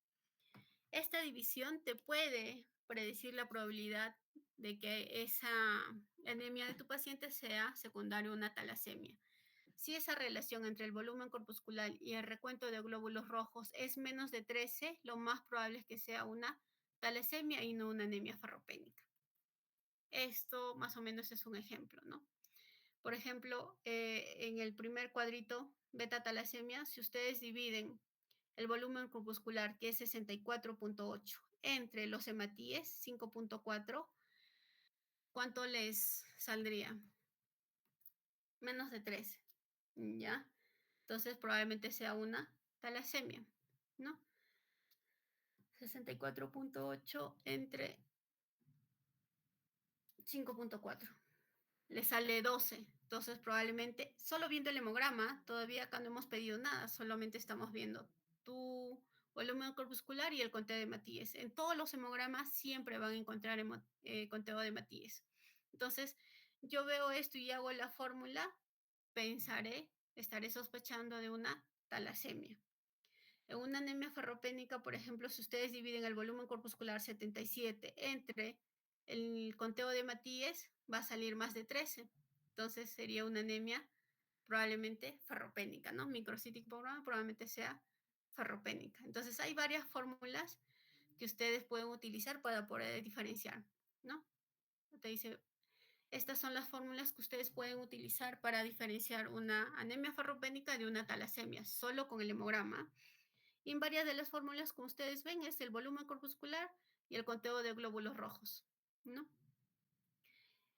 Esta división te puede predecir la probabilidad de que esa anemia de tu paciente sea secundaria a una talasemia. Si esa relación entre el volumen corpuscular y el recuento de glóbulos rojos es menos de 13, lo más probable es que sea una talasemia y no una anemia ferropénica. Esto más o menos es un ejemplo, ¿no? Por ejemplo, en el primer cuadrito, beta talasemia, si ustedes dividen el volumen corpuscular, que es 64.8, entre los hematíes, 5.4, ¿cuánto les saldría? Menos de 13, ¿ya? Entonces probablemente sea una talasemia, ¿no? 64.8 entre 5.4. Le sale 12. Entonces, probablemente, solo viendo el hemograma, todavía acá no hemos pedido nada, solamente estamos viendo tu volumen corpuscular y el conteo de Matías. En todos los hemogramas siempre van a encontrar conteo de Matías. Entonces, yo veo esto y hago la fórmula, estaré sospechando de una talasemia. En una anemia ferropénica, por ejemplo, si ustedes dividen el volumen corpuscular 77 entre el conteo de Matías, va a salir más de 13. Entonces sería una anemia probablemente ferropénica, ¿no? Microcytic programa probablemente sea ferropénica. Entonces hay varias fórmulas que ustedes pueden utilizar para poder diferenciar, ¿no? Te dice, estas son las fórmulas que ustedes pueden utilizar para diferenciar una anemia ferropénica de una talasemia, solo con el hemograma. Y en varias de las fórmulas, como ustedes ven, es el volumen corpuscular y el conteo de glóbulos rojos, ¿no?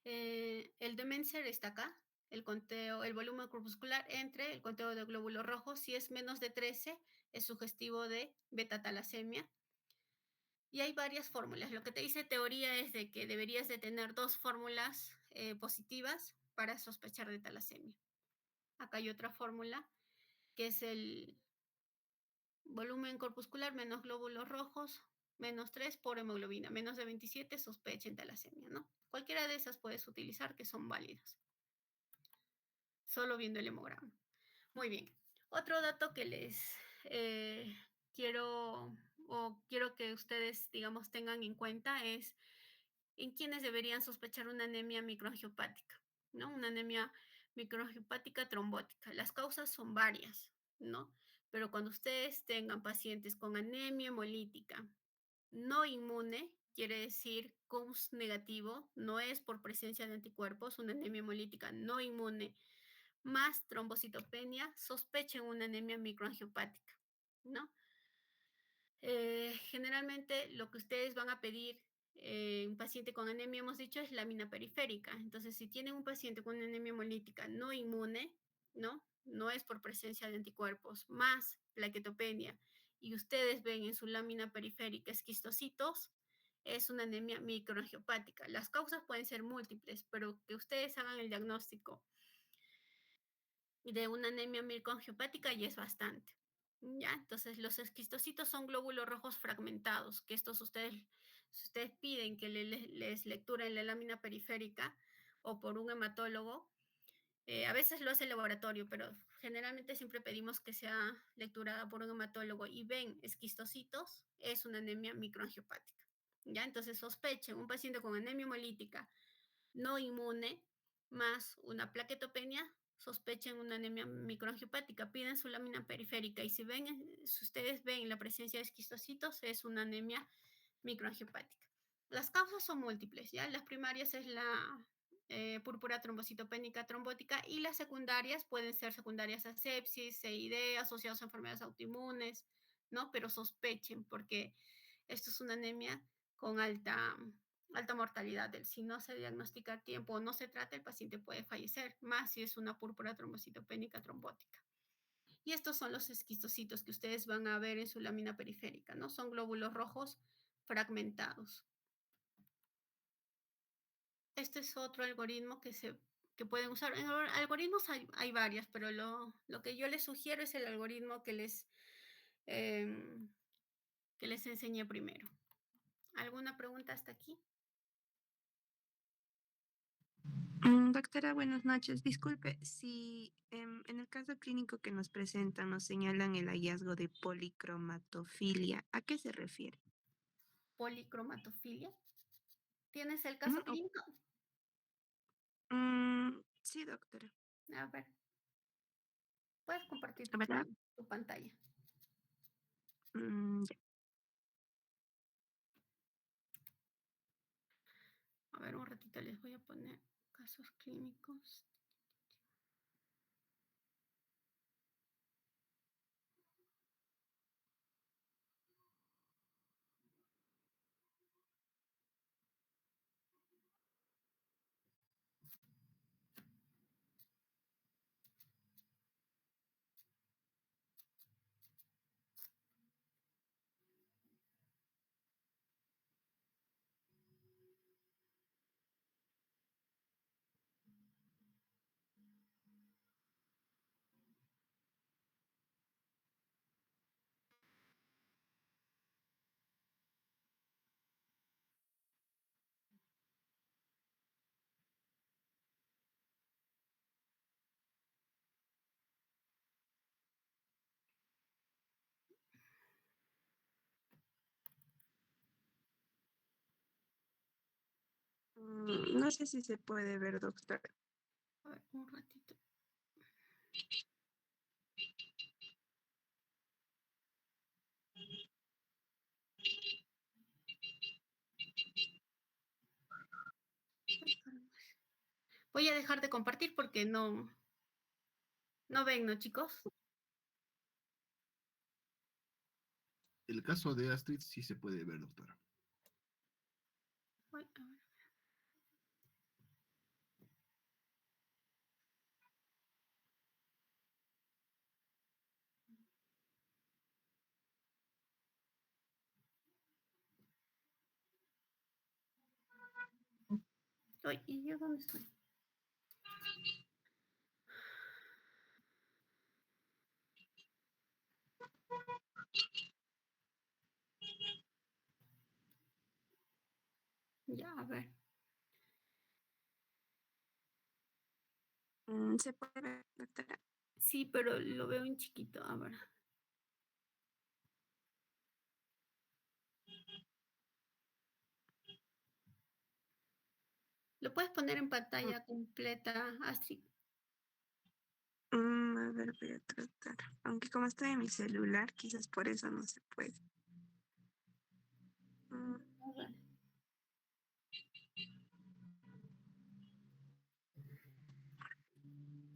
El de Menser está acá, el volumen corpuscular entre el conteo de glóbulos rojos. Si es menos de 13, es sugestivo de beta-talasemia. Y hay varias fórmulas. Lo que te dice teoría es de que deberías de tener 2 fórmulas positivas para sospechar de talasemia. Acá hay otra fórmula que es el volumen corpuscular menos glóbulos rojos menos 3 por hemoglobina, menos de 27, sospecha en talasemia, ¿no? Cualquiera de esas puedes utilizar que son válidas, solo viendo el hemograma. Muy bien. Otro dato que les quiero que ustedes, digamos, tengan en cuenta es en quiénes deberían sospechar una anemia microangiopática, ¿no? Una anemia microangiopática trombótica. Las causas son varias, ¿no? Pero cuando ustedes tengan pacientes con anemia hemolítica no inmune, quiere decir CUMS negativo, no es por presencia de anticuerpos, una anemia hemolítica no inmune, más trombocitopenia, sospechen una anemia microangiopática, ¿no? Generalmente lo que ustedes van a pedir un paciente con anemia, hemos dicho, es lámina periférica. Entonces, si tienen un paciente con anemia hemolítica no inmune, ¿no? No es por presencia de anticuerpos, más plaquetopenia, y ustedes ven en su lámina periférica esquistocitos, es una anemia microangiopática. Las causas pueden ser múltiples, pero que ustedes hagan el diagnóstico de una anemia microangiopática ya es bastante. ¿Ya? Entonces, los esquistocitos son glóbulos rojos fragmentados, que estos ustedes, si ustedes piden que les lectura en la lámina periférica o por un hematólogo, a veces lo hace el laboratorio, pero generalmente siempre pedimos que sea lecturada por un hematólogo y ven esquistocitos, es una anemia microangiopática. ¿Ya? Entonces, sospechen un paciente con anemia hemolítica no inmune más una plaquetopenia, sospechen una anemia microangiopática, piden su lámina periférica y si ustedes ven la presencia de esquistocitos, es una anemia microangiopática. Las causas son múltiples, ¿ya? Las primarias es la púrpura trombocitopénica trombótica y las secundarias pueden ser secundarias a sepsis, CID, asociados a enfermedades autoinmunes, ¿no? Pero sospechen porque esto es una anemia con alta mortalidad. Si no se diagnostica a tiempo o no se trata, el paciente puede fallecer, más si es una púrpura trombocitopénica trombótica. Y estos son los esquistocitos que ustedes van a ver en su lámina periférica, ¿no? Son glóbulos rojos fragmentados. Este es otro algoritmo que pueden usar. En algoritmos hay varias, pero lo que yo les sugiero es el algoritmo que les enseñé primero. ¿Alguna pregunta hasta aquí? Doctora, buenas noches. Disculpe, si en el caso clínico que nos presentan nos señalan el hallazgo de policromatofilia, ¿a qué se refiere? Policromatofilia. ¿Tienes el Ujú, caso clínico? sí, doctora. A ver, puedes compartir A ver, tu pantalla. ya. A ver, un ratito les voy a poner casos clínicos. No sé si se puede ver, doctora. un ratito. Voy a dejar de compartir porque no ven, ¿no, chicos? El caso de Astrid sí se puede ver, doctora. Ay, a ver. Ay, ¿y yo dónde estoy? Ya, a ver. ¿Se puede ver, doctora? Sí, pero lo veo en chiquito. A ver. ¿Lo puedes poner en pantalla completa, Astrid? A ver, voy a tratar. Aunque como estoy en mi celular, quizás por eso no se puede. Mm, A ver.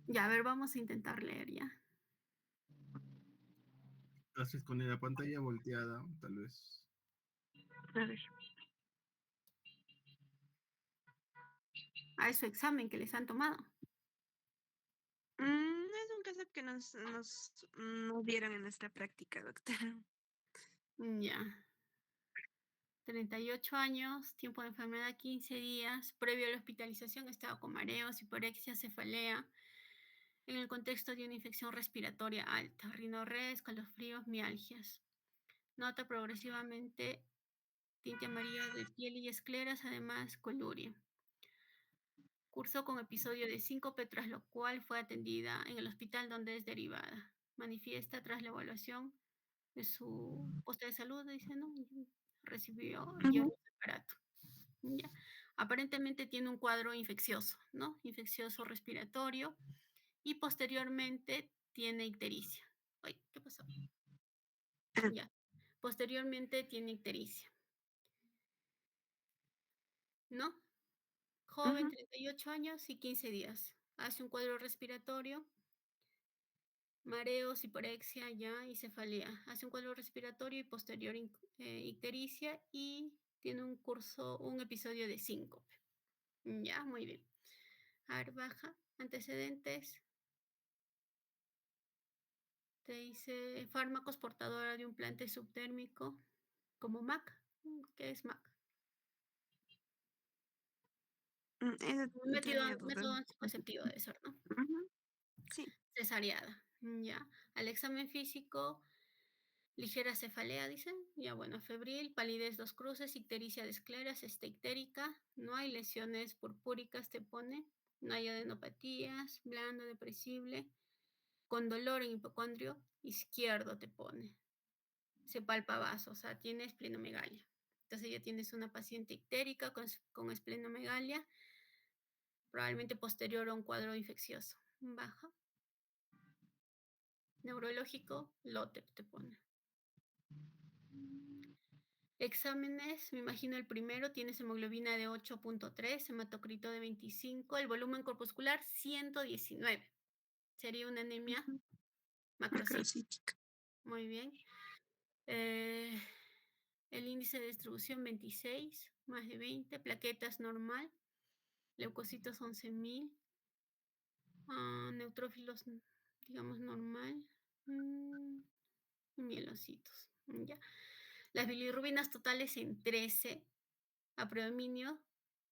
Ya, a ver, vamos a intentar leer ya. Astrid con la pantalla volteada, tal vez. a ver. A su examen que les han tomado. Es un caso que nos dieron en nuestra práctica, doctora. Ya. 38 años, tiempo de enfermedad 15 días, previo a la hospitalización estaba con mareos, hiporexia, cefalea, en el contexto de una infección respiratoria alta, rinorrea, escalofríos, mialgias. Nota progresivamente tinte amarillo de piel y escleras, además coluria. Cursó con episodio de síncope, tras lo cual fue atendida en el hospital donde es derivada. Manifiesta tras la evaluación de su posta de salud, dice, ¿no? Recibió Ujú. aparato. Ya. Aparentemente tiene un cuadro infeccioso, ¿no? Infeccioso respiratorio y posteriormente tiene ictericia. Ay, ¿qué pasó? Ya. Posteriormente tiene ictericia, ¿no? Joven, Ujú. 38 años y 15 días. Hace un cuadro respiratorio, mareos, hiporexia ya y cefalea. Hace un cuadro respiratorio y posterior ictericia y tiene un episodio de síncope. Ya, muy bien. A ver, baja. Antecedentes. Te dice fármacos portadora de un plante subtérmico como MAC. ¿Qué es MAC? Eso Un tenía dudas. método anticonceptivo debe ser, ¿no? Ujú. Sí. Cesareada. Ya. Al examen físico, ligera cefalea, dicen. Ya, bueno, febril, palidez dos cruces, ictericia de escleras, ictérica. No hay lesiones purpúricas, te pone. No hay adenopatías, blando, depresible. Con dolor en hipocondrio izquierdo te pone. Se palpa vaso, o sea, tiene esplenomegalia. Entonces ya tienes una paciente ictérica con esplenomegalia, probablemente posterior a un cuadro infeccioso. Baja. Neurológico, LOTEP te pone. Exámenes, me imagino el primero, tienes hemoglobina de 8.3, hematocrito de 25, el volumen corpuscular 119. Sería una anemia Ujú. macrocítica. Macrocítica. Muy bien. El índice de distribución 26, más de 20, plaquetas normal, leucocitos 11.000, neutrófilos, digamos, normal, mielocitos, ya. Las bilirrubinas totales en 13, a predominio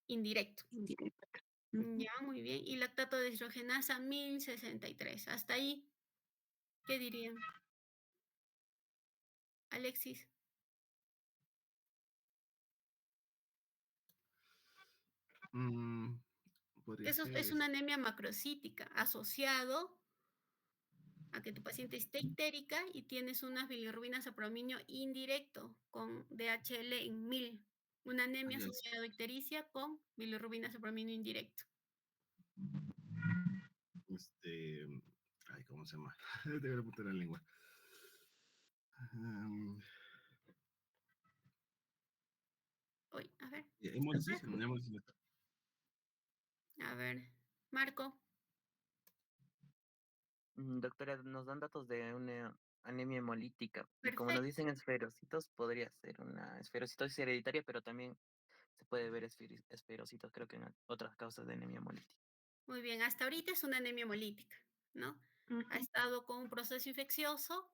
indirecto. Indirecta. Ujú. Ya, muy bien. Y lactato de deshidrogenasa 1063. Hasta ahí, ¿qué dirían? Alexis. Mm, podría Eso ser es una anemia macrocítica asociado a que tu paciente esté ictérica y tienes unas bilirrubinas a predominio indirecto con DHL en 1000. Una anemia ya, asociada a ictericia con bilirrubinas a predominio indirecto. este, ay, ¿cómo se llama? Tengo la punta de la lengua. Um, Uy, a ver, hemolysis, hemolysis. a ver, Marco. Doctora, nos dan datos de una anemia hemolítica y como nos Perfecto. dicen esferocitos, podría ser una esferocitosis hereditaria, pero también se puede ver esferocitos, creo que en otras causas de anemia hemolítica. Muy bien, hasta ahorita es una anemia hemolítica, ¿no? Ha Ujú, estado con un proceso infeccioso,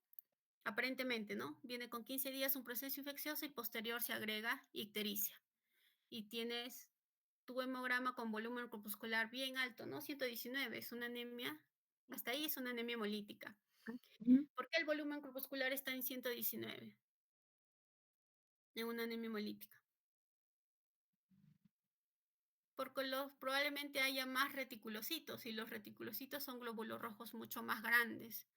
aparentemente, ¿no? Viene con 15 días un proceso infeccioso y posterior se agrega ictericia. Y tienes tu hemograma con volumen corpuscular bien alto, ¿no? 119, es una anemia, hasta ahí es una anemia hemolítica. ujú, ¿Por qué el volumen corpuscular está en 119 en una anemia hemolítica? Porque probablemente haya más reticulocitos y los reticulocitos son glóbulos rojos mucho más grandes.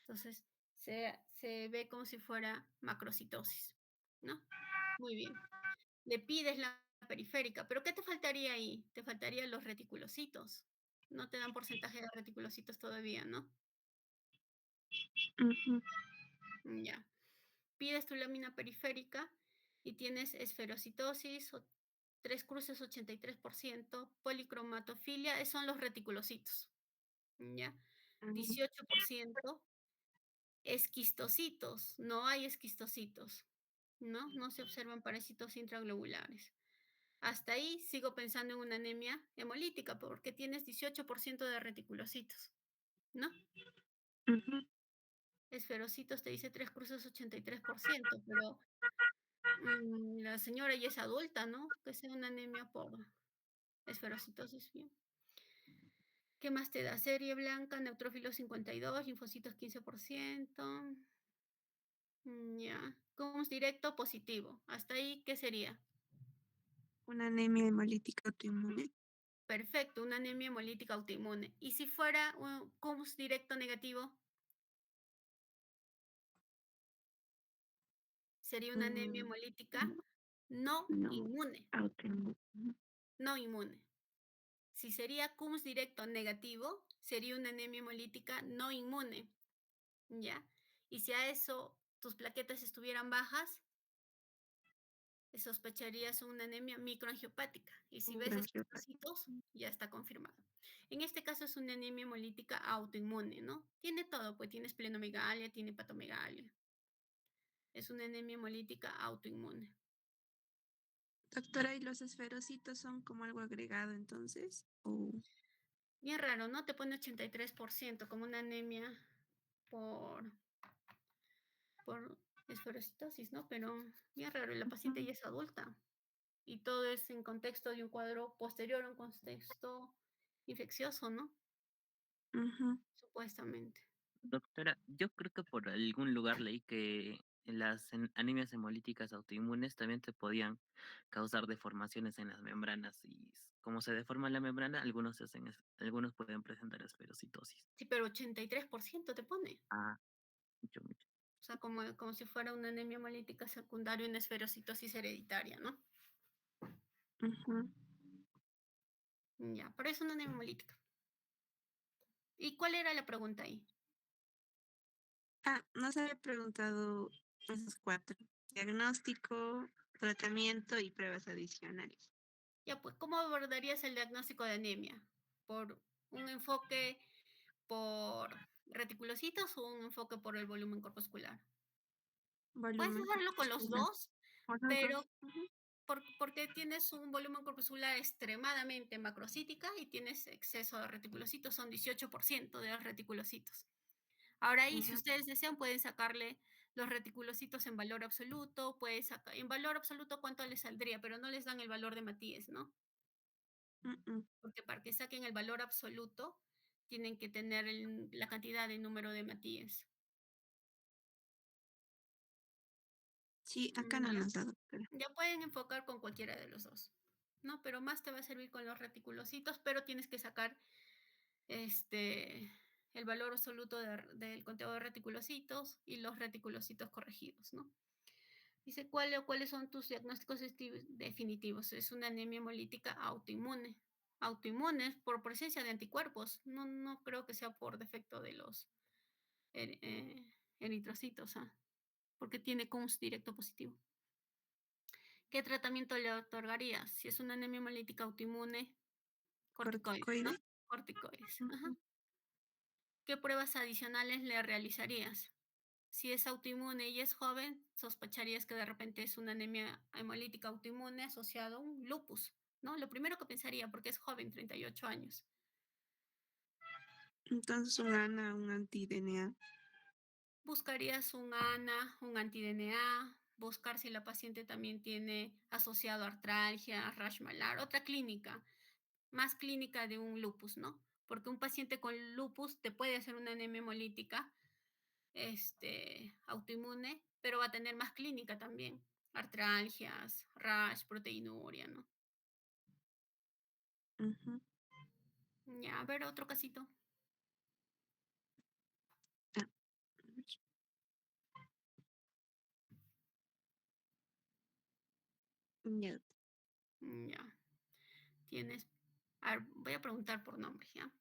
Entonces se ve como si fuera macrocitosis, ¿no? Muy bien. Le pides la periférica, pero ¿qué te faltaría ahí? Te faltarían los reticulocitos. No te dan porcentaje de reticulocitos todavía, ¿no? ujú. Ya. Pides tu lámina periférica y tienes esferocitosis, 3 cruces 83%, policromatofilia, esos son los reticulocitos, ¿ya? Ah, 18% esquistocitos, no hay esquistocitos, ¿no? No se observan parásitos intraglobulares. Hasta ahí sigo pensando en una anemia hemolítica porque tienes 18% de reticulocitos, ¿no? ujú, Esferocitos te dice 3 cruces 83%, pero la señora ya es adulta, ¿no? Que sea una anemia por esferocitosis, bien. ¿Qué más te da? Serie blanca, neutrófilos 52, linfocitos 15%. Ya. Cums directo positivo. Hasta ahí, ¿qué sería? Una anemia hemolítica autoinmune. Perfecto, una anemia hemolítica autoinmune. ¿Y si fuera un Cums directo negativo? Sería una anemia Mm, hemolítica no, no no, inmune, autoinmune. no inmune. Si sería Cums directo negativo, sería una anemia hemolítica no inmune, ¿ya? Y si a eso tus plaquetas estuvieran bajas, sospecharías una anemia microangiopática. Y si ves Bronquiopatía. esquistocitos, ya está confirmado. En este caso es una anemia hemolítica autoinmune, ¿no? Tiene todo, pues tiene esplenomegalia, tiene hepatomegalia. Es una anemia hemolítica autoinmune. Doctora, ¿y los esferocitos son como algo agregado entonces? ¿O Bien raro, ¿no? Te pone 83% como una anemia por, por esferocitosis, ¿no? Pero bien raro, la paciente ujú, ya es adulta y todo es en contexto de un cuadro posterior a un contexto infeccioso, ¿no? ujú, Supuestamente. Doctora, yo creo que por algún lugar leí que las anemias hemolíticas autoinmunes también te podían causar deformaciones en las membranas y como se deforma la membrana, algunos algunos pueden presentar esferocitosis. Sí, pero 83% te pone. Ah, mucho, mucho. O sea, como si fuera una anemia hemolítica secundaria, una esferocitosis hereditaria, ¿no? ujú. Ya, pero es una anemia hemolítica. ¿Y cuál era la pregunta ahí? Ah, nos había preguntado esos cuatro. Diagnóstico, tratamiento y pruebas adicionales. Ya, pues, ¿cómo abordarías el diagnóstico de anemia? ¿Por un enfoque por reticulocitos o un enfoque por el volumen corpuscular? Puedes Volumen hacerlo con los corpuscular. dos, O los pero dos. Ujú, porque tienes un volumen corpuscular extremadamente macrocítica y tienes exceso de reticulocitos, son 18% de los reticulocitos. Ahora ahí, si ya, ustedes desean, pueden sacarle los reticulocitos en valor absoluto, pueden sacar en valor absoluto cuánto les saldría, pero no les dan el valor de Matías, ¿no? mm. Porque para que saquen el valor absoluto, tienen que tener la cantidad de número de Matías. Sí, acá no Ya, nos da, doctora. ya pueden enfocar con cualquiera de los dos, ¿no? Pero más te va a servir con los reticulocitos, pero tienes que sacar este, el valor absoluto del conteo de reticulocitos y los reticulocitos corregidos, ¿no? Dice, ¿cuáles son tus diagnósticos definitivos? Es una anemia hemolítica autoinmune. autoinmunes por presencia de anticuerpos. No creo que sea por defecto de los eritrocitos, porque tiene CUMS directo positivo. ¿Qué tratamiento le otorgarías? Si es una anemia hemolítica autoinmune, corticoides, ¿no? ¿Corticoide? Corticoides. Ajá. Ujú. ¿Qué pruebas adicionales le realizarías? Si es autoinmune y es joven, sospecharías que de repente es una anemia hemolítica autoinmune asociado a un lupus, ¿no? Lo primero que pensaría, porque es joven, 38 años. Entonces un ANA, un anti-DNA. Buscarías un ANA, un anti-DNA, buscar si la paciente también tiene asociado artralgia, rash malar, otra clínica, más clínica de un lupus, ¿no? Porque un paciente con lupus te puede hacer una anemia hemolítica autoinmune, pero va a tener más clínica también. Artralgias, rash, proteinuria, ¿no? Ujú. Ya, a ver, otro casito. Ah, ya. Ya, tienes, a ver, voy a preguntar por nombre, ¿ya?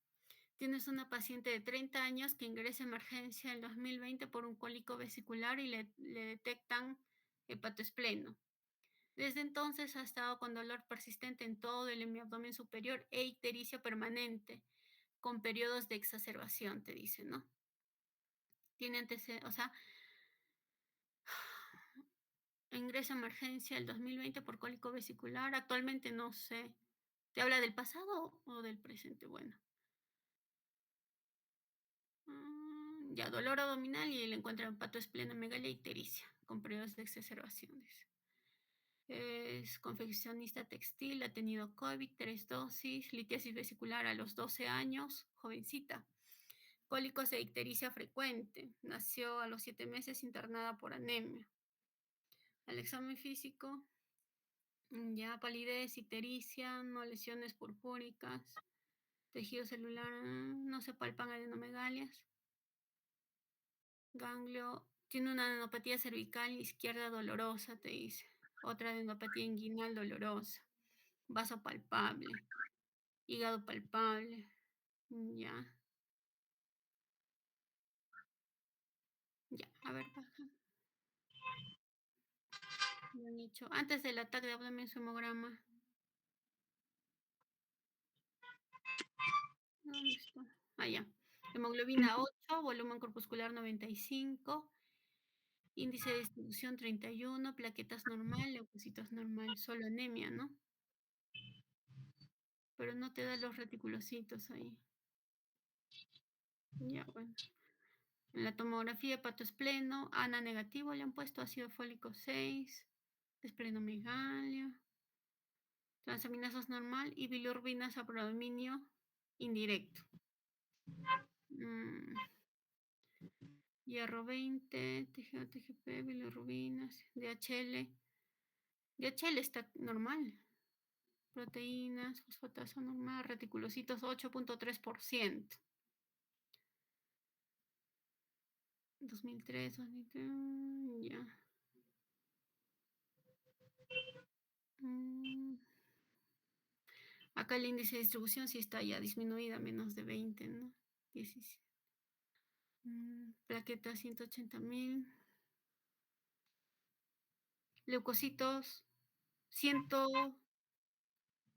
Tienes una paciente de 30 años que ingresa a emergencia en 2020 por un cólico vesicular y le detectan hepatoespleno. Desde entonces ha estado con dolor persistente en todo el hemiabdomen superior e ictericia permanente, con periodos de exacerbación, te dice, ¿no? Tiene antecedentes, o sea, ingresa a emergencia el 2020 por cólico vesicular. Actualmente no sé. ¿Te habla del pasado o del presente? Bueno. Ya, dolor abdominal y le encuentran hepatoesplenomegalia e ictericia, con periodos de exacerbaciones. Es confeccionista textil, ha tenido COVID, 3 dosis, litiasis vesicular a los 12 años, jovencita. Cólicos de ictericia frecuente. Nació a los 7 meses internada por anemia. Al examen físico, ya palidez, ictericia, no lesiones purpúricas, tejido celular, no se palpan adenomegalias. Ganglio, tiene una adenopatía cervical izquierda dolorosa, te dice. Otra adenopatía inguinal dolorosa. Vaso palpable. Hígado palpable. Ya, ya. A ver, baja. Me han dicho. Antes del ataque de abdomen, su hemograma. ¿Dónde está? Ah, ya. Hemoglobina Ujú. 8, volumen corpuscular 95, índice de distribución 31, plaquetas normal, leucocitos normal, solo anemia, ¿no? Pero no te da los reticulocitos ahí. Ya, bueno. En la tomografía hepatoespleno, ANA negativo le han puesto ácido fólico 6, esplenomegalia, transaminasas normal y bilirrubinas a predominio indirecto. Hierro 20, TGA, TGP, bilirrubinas, DHL. DHL está normal. Proteínas, fosfatasa normal, reticulocitos 8.3%. 2003, 2003, ya. Mm, Acá el índice de distribución sí está ya disminuida, menos de 20, ¿no? 17. Plaquetas 180.000. Leucocitos 100.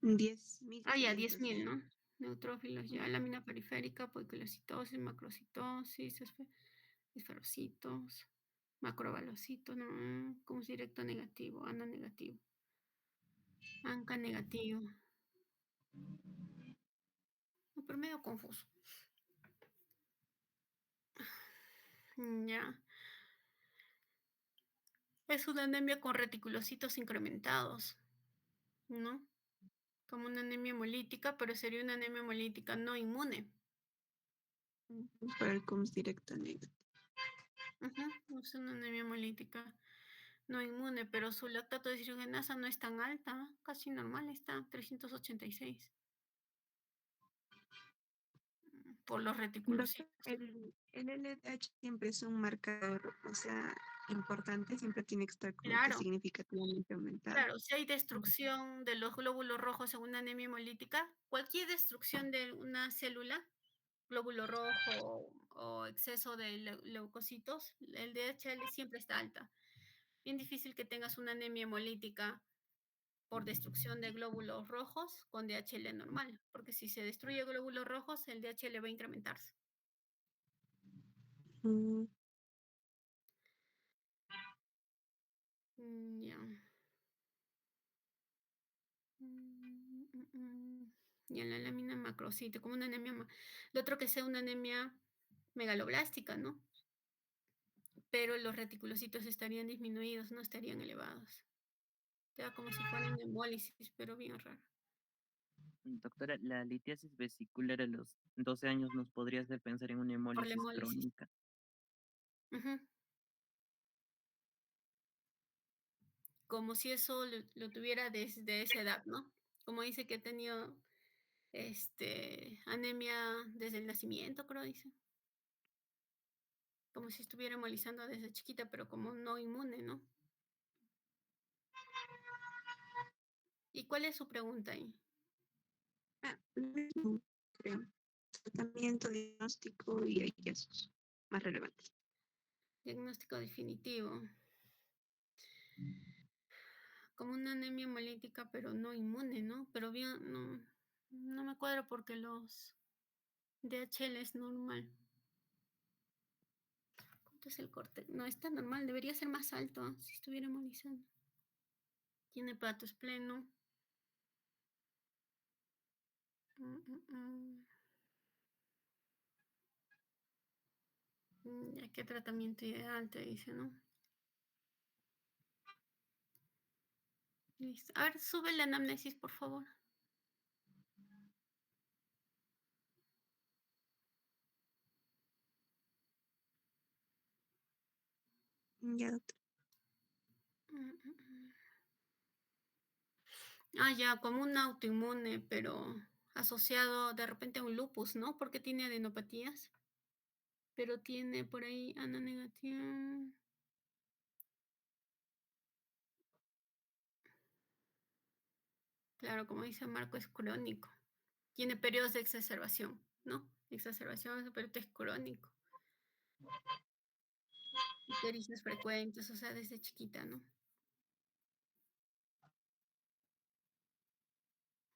10.000, 10.500. ¿no? Neutrófilos ya, lámina periférica, poiquilocitosis, macrocitosis, esferocitos, macrobalocitos, ¿no? Como es directo negativo, ANA negativo, ANCA negativo. No, pero medio confuso. Ya. Es una anemia con reticulocitos incrementados, ¿no? Como una anemia hemolítica, pero sería una anemia hemolítica no inmune. Para el COMS directo negro. Es una anemia hemolítica no inmune, pero su lactato de deshidrogenasa no es tan alta, casi normal está, 386 por los Doctor, reticulocitos. el LDH siempre es un marcador, o sea, importante, siempre tiene que estar como que Claro, significativamente aumentado. claro, si hay destrucción de los glóbulos rojos en una anemia hemolítica, cualquier destrucción de una célula, glóbulo rojo o exceso de leucocitos, el DHL siempre está alta. Bien difícil que tengas una anemia hemolítica por destrucción de glóbulos rojos con DHL normal, porque si se destruye glóbulos rojos, el DHL va a incrementarse. Mm, Ya. Y en la lámina macrocito, como una anemia. Lo otro que sea una anemia megaloblástica, ¿no? Pero los reticulocitos estarían disminuidos, no estarían elevados. Te da como si fuera una hemólisis, pero bien raro. Doctora, la litiasis vesicular a los 12 años nos podría hacer pensar en una Por la hemólisis hemólisis. crónica. Ujú. Como si eso lo tuviera desde esa edad, ¿no? Como dice que ha tenido anemia desde el nacimiento, creo, dice. Como si estuviera hemolizando desde chiquita, pero como no inmune, ¿no? ¿Y cuál es su pregunta ahí? lo mismo, creo. Tratamiento, diagnóstico y hallazgos más relevantes. Diagnóstico definitivo. Como una anemia hemolítica, pero no inmune, ¿no? Pero bien, no me cuadra porque los DHL es normal. ¿Cuánto es el corte? No, está normal, debería ser más alto, si estuviera hemolizando. Tiene platos pleno. Ya, ¿qué tratamiento ideal te dice, no? Listo. A ver, sube la anamnesis, por favor. Ya, doctor. Mm, mm, mm. Ah, ya, como un autoinmune, pero asociado de repente a un lupus, ¿no? Porque tiene adenopatías, pero tiene por ahí ANA negativa. Claro, como dice Marco, es crónico. Tiene periodos de exacerbación, ¿no? Exacerbación, pero es crónico. Ictericia frecuentes, o sea, desde chiquita, ¿no?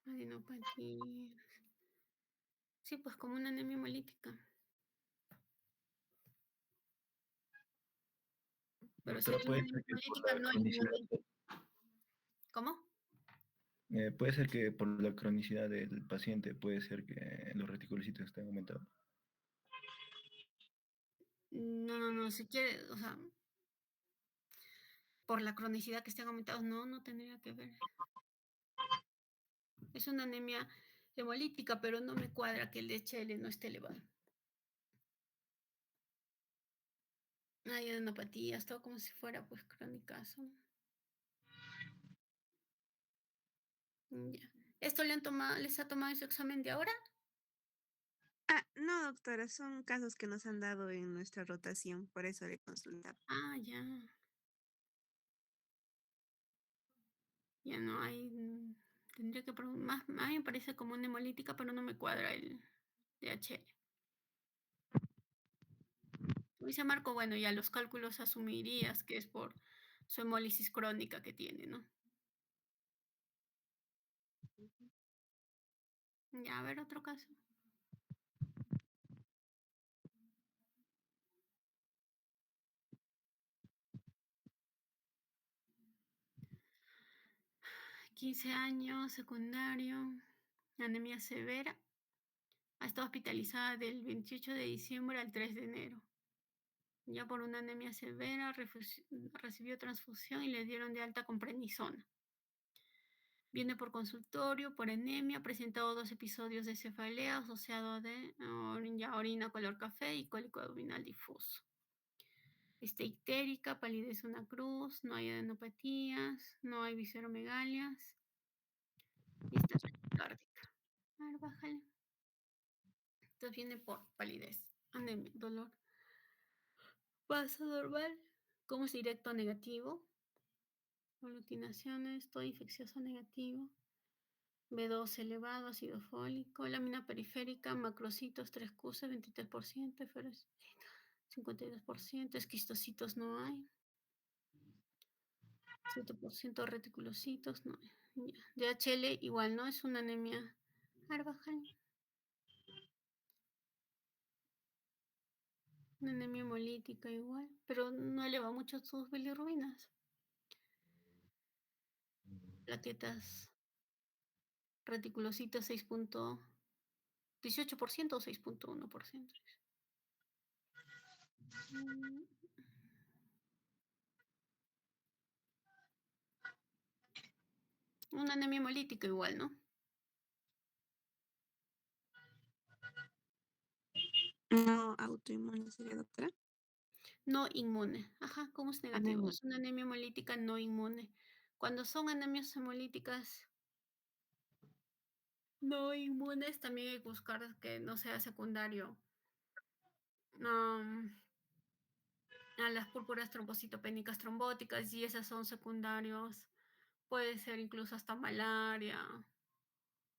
Adenopatía. Sí, pues como una anemia hemolítica. Pero si Doctora, es una puede anemia ser que por hemolítica la no cronicidad, inmune. ¿Cómo? puede ser que por la cronicidad del paciente, puede ser que los reticulocitos estén aumentados. No, si quiere, o sea, por la cronicidad que estén aumentados, no tendría que ver. Es una anemia hemolítica, pero no me cuadra que el DHL no esté elevado. Hay adenopatías, todo como si fuera pues crónicazo. Ya. ¿Esto les ha tomado en su examen de ahora? No, doctora, son casos que nos han dado en nuestra rotación, por eso le consultaba. Ah, ya. Ya no hay. Tendría que más. A mí me parece como una hemolítica, pero no me cuadra el DHL. Dice Marco, bueno, ya los cálculos asumirías que es por su hemólisis crónica que tiene, ¿no? Ya, a ver, otro caso. $15 años, secundario, anemia severa. Ha estado hospitalizada del 28 de diciembre al 3 de enero. Ya por una anemia severa, recibió transfusión y le dieron de alta con prednisona. Viene por consultorio, por anemia, ha presentado 2 episodios de cefalea asociado de orina color café y cólico abdominal difuso. Está ictérica, palidez una cruz, no hay adenopatías, no hay visceromegalias y está taquicárdica. A ver, bájale. Entonces viene por palidez, anemia, dolor. Paso normal, ¿Cómo es directo negativo? Aglutinaciones, todo infeccioso negativo. B2 elevado, ácido fólico, lámina periférica, macrocitos 3Q, 23%, feros 52%, esquistocitos no hay, 7% reticulocitos no hay. Ya. DHL igual, ¿no? Es una anemia. A ver, bájale. Una anemia hemolítica igual, pero no eleva mucho sus bilirrubinas. Plaquetas reticulocitos 6.18% o 6.1%. Una anemia hemolítica igual, ¿no? No autoinmune sería, doctora. No inmune. Ajá, ¿cómo es negativo? Anemia. Es una anemia hemolítica no inmune. Cuando son anemias hemolíticas no inmunes, también hay que buscar que no sea secundario a las púrpuras trombocitopénicas trombóticas, y esas son secundarios. Puede ser incluso hasta malaria,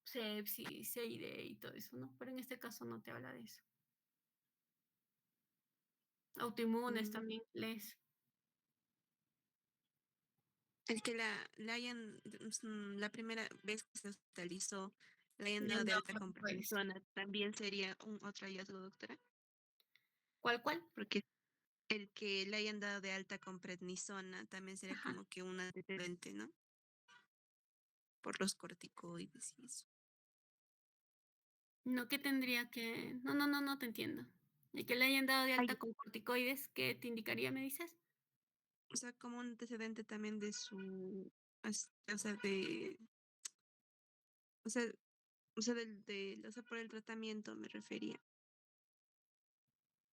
sepsis, SIDE y todo eso, ¿no? Pero en este caso no te habla de eso. Autoinmunes Mm. también les. El que la hayan, la primera vez que se hospitalizó, la hayan Le dado han de dado alta con corticoides. prednisona, también sería un otro hallazgo, doctora. ¿Cuál? Porque el que le hayan dado de alta con prednisona también sería Ajá. como que un antecedente, ¿no? Por los corticoides y eso. No, ¿qué tendría que...? No te entiendo. El que le hayan dado de Ay, alta con corticoides, ¿qué te indicaría, me dices? o sea, como un antecedente también de su, o sea, de, o sea, o sea, por el tratamiento me refería.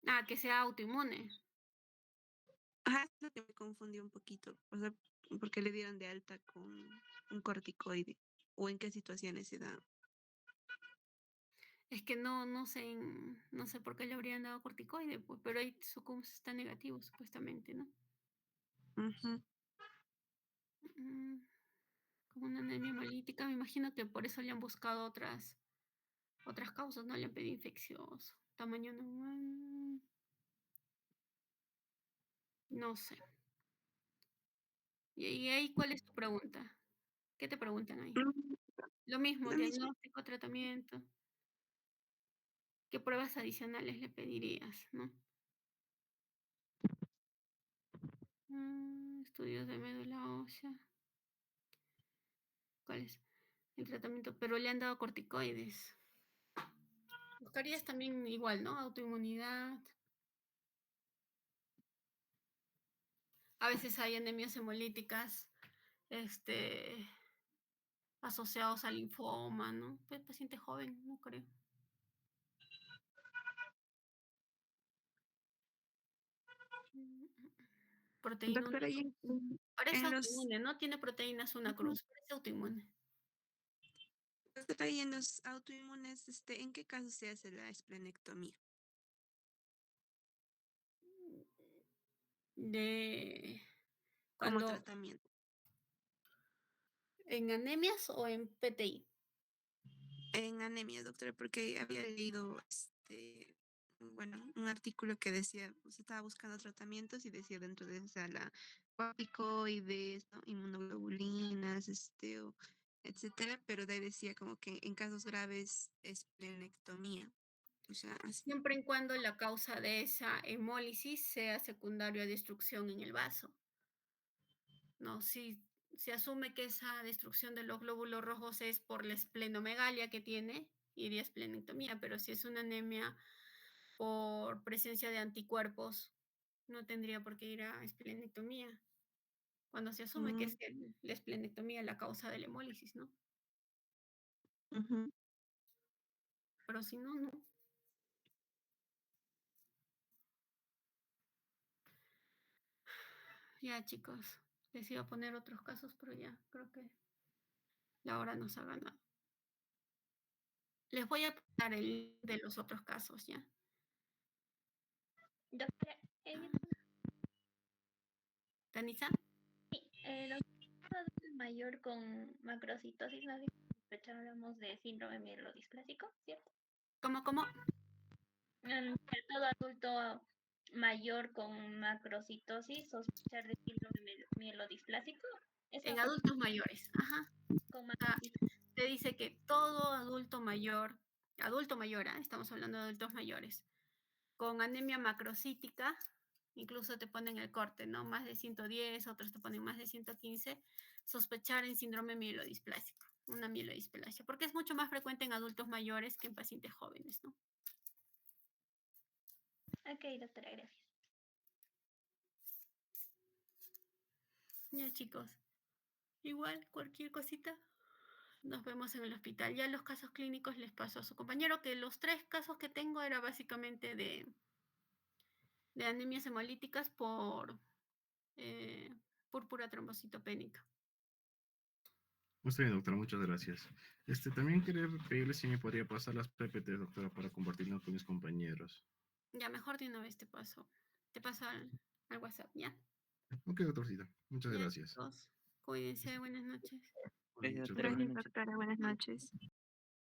Ah, que sea autoinmune. Ajá, es lo que me confundió un poquito. O sea, porque le dieron de alta con un corticoide. ¿O en qué situaciones se da? Es que no sé, no sé por qué le habrían dado corticoide, pues, pero ahí su CUMS está negativo, supuestamente, ¿no? Ujú. Mm, Como una anemia hemolítica, me imagino que por eso le han buscado otras causas, ¿no? Le han pedido infeccioso, tamaño normal, no sé. ¿Y ahí cuál es tu pregunta? ¿Qué te preguntan ahí? Mm, Lo mismo, Lo mismo. diagnóstico, tratamiento. ¿Qué pruebas adicionales le pedirías, no? Estudios de médula ósea. ¿Cuál es el tratamiento? Pero le han dado corticoides. Buscarías también igual, ¿no? Autoinmunidad. A veces hay anemias hemolíticas, asociados al linfoma, ¿no? Pues paciente joven, no creo. Proteína 1 Doctora, y cruz. Parece en los, autoinmune, ¿no? Tiene proteínas 1 ujú, cruz. Parece autoinmune. doctora, y en los autoinmunes, ¿en qué caso se hace la esplenectomía De como cuando tratamiento? en anemias o en PTI. En anemia, doctora, porque había leído bueno, un artículo que decía, pues estaba buscando tratamientos y decía dentro de esa la corticoides, ¿no? Inmunoglobulinas, etcétera, pero de ahí decía como que en casos graves esplenectomía. O sea, así. Siempre y cuando la causa de esa hemólisis sea secundario a destrucción en el vaso. No, si se asume que esa destrucción de los glóbulos rojos es por la esplenomegalia que tiene, iría a esplenectomía, pero si es una anemia por presencia de anticuerpos, no tendría por qué ir a esplenectomía. Cuando se asume que Mm, es la esplenectomía la causa de la hemólisis, ¿no? ujú. Pero si no, no. Ya, chicos, les iba a poner otros casos, pero ya, creo que la hora nos ha ganado. Les voy a poner el de los otros casos, ¿ya? Doctora, ¿Canisa? Adulto mayor con macrocitosis, no sé si sospechábamos de síndrome mielodisplásico, ¿cierto? ¿Cómo? Que todo adulto mayor con macrocitosis sospechar de síndrome mielodisplásico. Eso En adultos mayores. Ajá. con Te dice que todo adulto mayor, estamos hablando de adultos mayores, con anemia macrocítica, incluso te ponen el corte, ¿no? Más de 110, otros te ponen más de 115, sospechar en síndrome mielodisplásico, una mielodisplasia, porque es mucho más frecuente en adultos mayores que en pacientes jóvenes, ¿no? Ok, doctora, gracias. Ya, chicos, igual cualquier cosita, nos vemos en el hospital. Ya los casos clínicos les paso a su compañero, que los 3 casos que tengo era básicamente de anemias hemolíticas por púrpura trombocitopénica. Está bien, doctora, muchas gracias. También quería pedirle si me podría pasar las PPT, doctora, para compartirlas con mis compañeros. Ya, mejor de una vez te paso al WhatsApp, ¿ya? Ok, doctorcita, muchas Ya, gracias. chicos, cuídense, buenas noches. Buenas noches, Doctora, doctora. buenas Gracias, noches. doctora. Buenas noches.